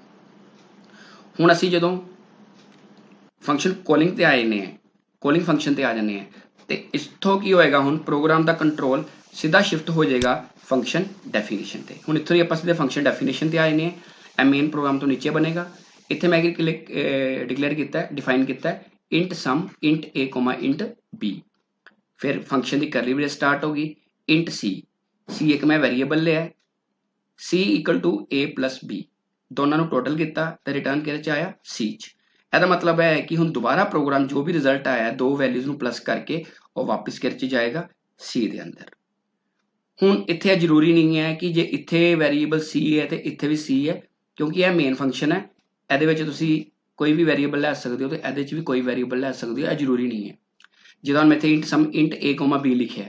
ਹੁਣ ਅਸੀਂ ਜਦੋਂ ਫੰਕਸ਼ਨ ਕੋਲਿੰਗ ਤੇ ਆਏ ਨੇ, ਕੋਲਿੰਗ ਫੰਕਸ਼ਨ ਤੇ ਆ ਜਾਂਦੇ ਹਾਂ, ਤੇ ਇੱਥੋਂ ਕੀ ਹੋਏਗਾ, ਹੁਣ ਪ੍ਰੋਗਰਾਮ ਦਾ ਕੰਟਰੋਲ ਸਿੱਧਾ ਸ਼ਿਫਟ ਹੋ ਜਾਏਗਾ ਫੰਕਸ਼ਨ ਡੈਫੀਨੇਸ਼ਨ ਤੇ। ਹੁਣ ਇੱਥੋਂ ਹੀ ਆਪਾਂ ਸਿੱਧੇ ਫੰਕਸ਼ਨ ਡੈਫੀਨੇਸ਼ਨ ਤੇ ਆਏ ਨੇ। ਇਹ ਮੇਨ ਪ੍ਰੋਗਰਾਮ ਤੋਂ ਨੀਚੇ ਬਣੇਗਾ। ਇੱਥੇ ਮੈਂ ਕੀ ਡਿਕਲੇਅਰ ਕੀਤਾ, ਡਿਫਾਈਨ ਕੀਤਾ int sum int a, int b। ਫਿਰ ਫੰਕਸ਼ਨ ਦੀ ਕਰਲੀ ਬ੍ਰੇਸ ਸਟਾਰਟ ਹੋਗੀ, int c ਇੱਕ ਮੈਂ ਵੈਰੀਏਬਲ ਲਿਆ, c equal to a plus b। ਦੋਨਾਂ ਨੂੰ ਟੋਟਲ ਕੀਤਾ ਤੇ ਰਿਟਰਨ ਕਿਹਦੇ 'ਚ ਆਇਆ, c 'ਚ। ਇਹਦਾ ਮਤਲਬ ਹੈ ਕਿ ਹੁਣ ਦੁਬਾਰਾ ਪ੍ਰੋਗਰਾਮ ਜੋ ਵੀ ਰਿਜ਼ਲਟ ਆਇਆ ਦੋ ਵੈਲਿਊਜ਼ ਨੂੰ ਪਲੱਸ ਕਰਕੇ ਉਹ ਵਾਪਸ ਕਿਹਦੇ 'ਚ ਜਾਏਗਾ, c ਦੇ ਅੰਦਰ। ਹੁਣ ਇੱਥੇ ਜ਼ਰੂਰੀ ਨਹੀਂ ਹੈ ਕਿ ਜੇ ਇੱਥੇ ਵੈਰੀਏਬਲ c ਹੈ ਤੇ ਇੱਥੇ ਵੀ c ਹੈ, ਕਿਉਂਕਿ ਇਹ ਮੇਨ ਫੰਕਸ਼ਨ ਹੈ। ਇਹਦੇ ਵਿੱਚ ਤੁਸੀਂ ਕੋਈ ਵੀ ਵੈਰੀਏਬਲ ਲੈ ਸਕਦੇ ਹੋ ਤੇ ਇਹਦੇ 'ਚ ਵੀ ਕੋਈ ਵੈਰੀਏਬਲ ਲੈ ਸਕਦੇ ਹੋ, ਇਹ ਜ਼ਰੂਰੀ ਨਹੀਂ ਹੈ। ਜਿੱਦਾਂ ਮੈਂ ਇੱਥੇ int a, b ਲਿਖਿਆ,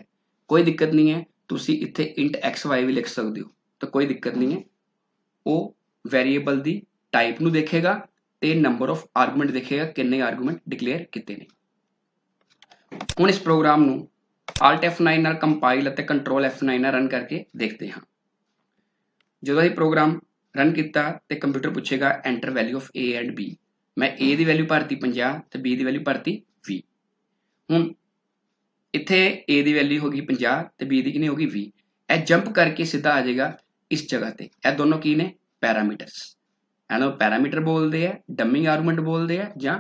ਕੋਈ ਦਿੱਕਤ ਨਹੀਂ ਹੈ। ਤੁਸੀਂ ਇੱਥੇ int x, y ਵੀ ਲਿਖ ਸਕਦੇ ਹੋ, ਤਾਂ ਕੋਈ ਦਿੱਕਤ ਨਹੀਂ ਹੈ। ਉਹ ਵੈਰੀਏਬਲ ਦੀ ਟਾਈਪ ਨੂੰ ਦੇਖੇਗਾ ਤੇ ਨੰਬਰ ਆਫ ਆਰਗੂਮੈਂਟ ਦੇਖੇਗਾ, ਕਿੰਨੇ ਆਰਗੂਮੈਂਟ ਡਿਕਲੇਅਰ ਕੀਤੇ ਨੇ। ਹੁਣ ਇਸ ਪ੍ਰੋਗਰਾਮ ਨੂੰ Alt F9 ਨਾਲ ਕੰਪਾਈਲ ਅਤੇ Control F9 ਨਾਲ ਰਨ ਕਰਕੇ ਦੇਖਦੇ ਹਾਂ। ਜਦੋਂ ਇਹ ਪ੍ਰੋਗਰਾਮ ਰਨ ਕੀਤਾ ਤੇ ਕੰਪਿਊਟਰ ਪੁੱਛੇਗਾ enter value of A and B। ਮੈਂ A ਦੀ ਵੈਲਿਊ ਭਰਤੀ 50 ਤੇ B ਦੀ ਵੈਲਿਊ ਭਰਤੀ 20। ਹੁਣ ਇੱਥੇ A ਦੀ ਵੈਲਿਊ ਹੋ ਗਈ 50 ਤੇ B ਦੀ ਕਿੰਨੀ ਹੋ ਗਈ 20। ਇਹ ਜੰਪ ਕਰਕੇ ਸਿੱਧਾ ਆ ਜਾਏਗਾ ਇਸ ਜਗ੍ਹਾ ਤੇ। ਇਹ ਦੋਨੋਂ ਕੀ ਨੇ? ਪੈਰਾਮੀਟਰਸ। ਇਹਨੂੰ ਪੈਰਾਮੀਟਰ ਬੋਲਦੇ ਆ, ਡੰਮਿੰਗ ਆਰਗੂਮੈਂਟ ਬੋਲਦੇ ਆ ਜਾਂ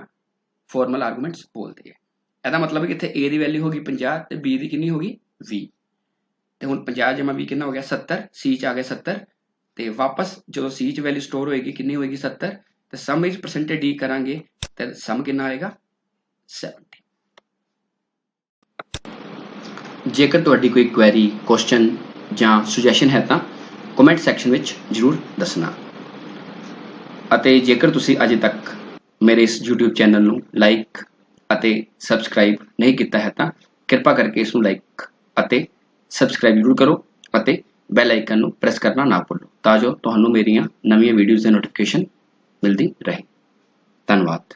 ਫਾਰਮਲ ਆਰਗੂਮੈਂਟਸ ਬੋਲਦੇ ਆ। ਇਹਦਾ ਮਤਲਬ ਹੈ ਕਿ ਇੱਥੇ A ਦੀ ਵੈਲਿਊ ਹੋ ਗਈ 50 ਤੇ B ਦੀ ਕਿੰਨੀ ਹੋ ਗਈ 20। ਤੇ ਹੁਣ 50 ਜਮਾ 20 ਕਿੰਨਾ ਹੋ ਗਿਆ 70। C ਚ ਆ ਗਿਆ 70 ਤੇ ਵਾਪਸ ਜਦੋਂ C ਚ ਵੈਲਿਊ ਸਟੋਰ ਹੋਏਗੀ ਕਿੰਨੀ ਹੋਏਗੀ 70 ਤੇ ਸਮ ਇਜ਼ ਪਰਸੈਂਟੇਜ ਡੀ ਕਰਾਂਗੇ ਤੇ ਸਮ ਕਿੰਨਾ ਆਏਗਾ 70। ਜੇਕਰ ਤੁਹਾਡੀ ਕੋਈ ਕੁਐਰੀ, ਕੁਐਸਚਨ ਜਾਂ ਸੁਜੈਸ਼ਨ ਹੈ ਤਾਂ ਕਮੈਂਟ ਸੈਕਸ਼ਨ ਵਿੱਚ ਜ਼ਰੂਰ ਦੱਸਣਾ। ਅਤੇ ਜੇਕਰ ਤੁਸੀਂ ਅਜੇ ਤੱਕ ਮੇਰੇ ਇਸ YouTube ਚੈਨਲ ਨੂੰ ਲਾਈਕ ਅਤੇ ਸਬਸਕ੍ਰਾਈਬ ਨਹੀਂ ਕੀਤਾ ਹੈ ਤਾਂ ਕਿਰਪਾ ਕਰਕੇ ਇਸ ਨੂੰ ਲਾਈਕ ਅਤੇ ਸਬਸਕ੍ਰਾਈਬ ਜ਼ਰੂਰ ਕਰੋ ਅਤੇ ਬੈਲ ਆਈਕਨ ਨੂੰ ਪ੍ਰੈਸ ਕਰਨਾ ਨਾ ਭੁੱਲੋ ਤਾਂ ਜੋ ਤੁਹਾਨੂੰ ਮੇਰੀਆਂ ਨਵੀਆਂ ਵੀਡੀਓਜ਼ ਦੀ ਨੋਟੀਫਿਕੇਸ਼ਨ ਮਿਲਦੀ ਰਹੇ। ਧੰਨਵਾਦ।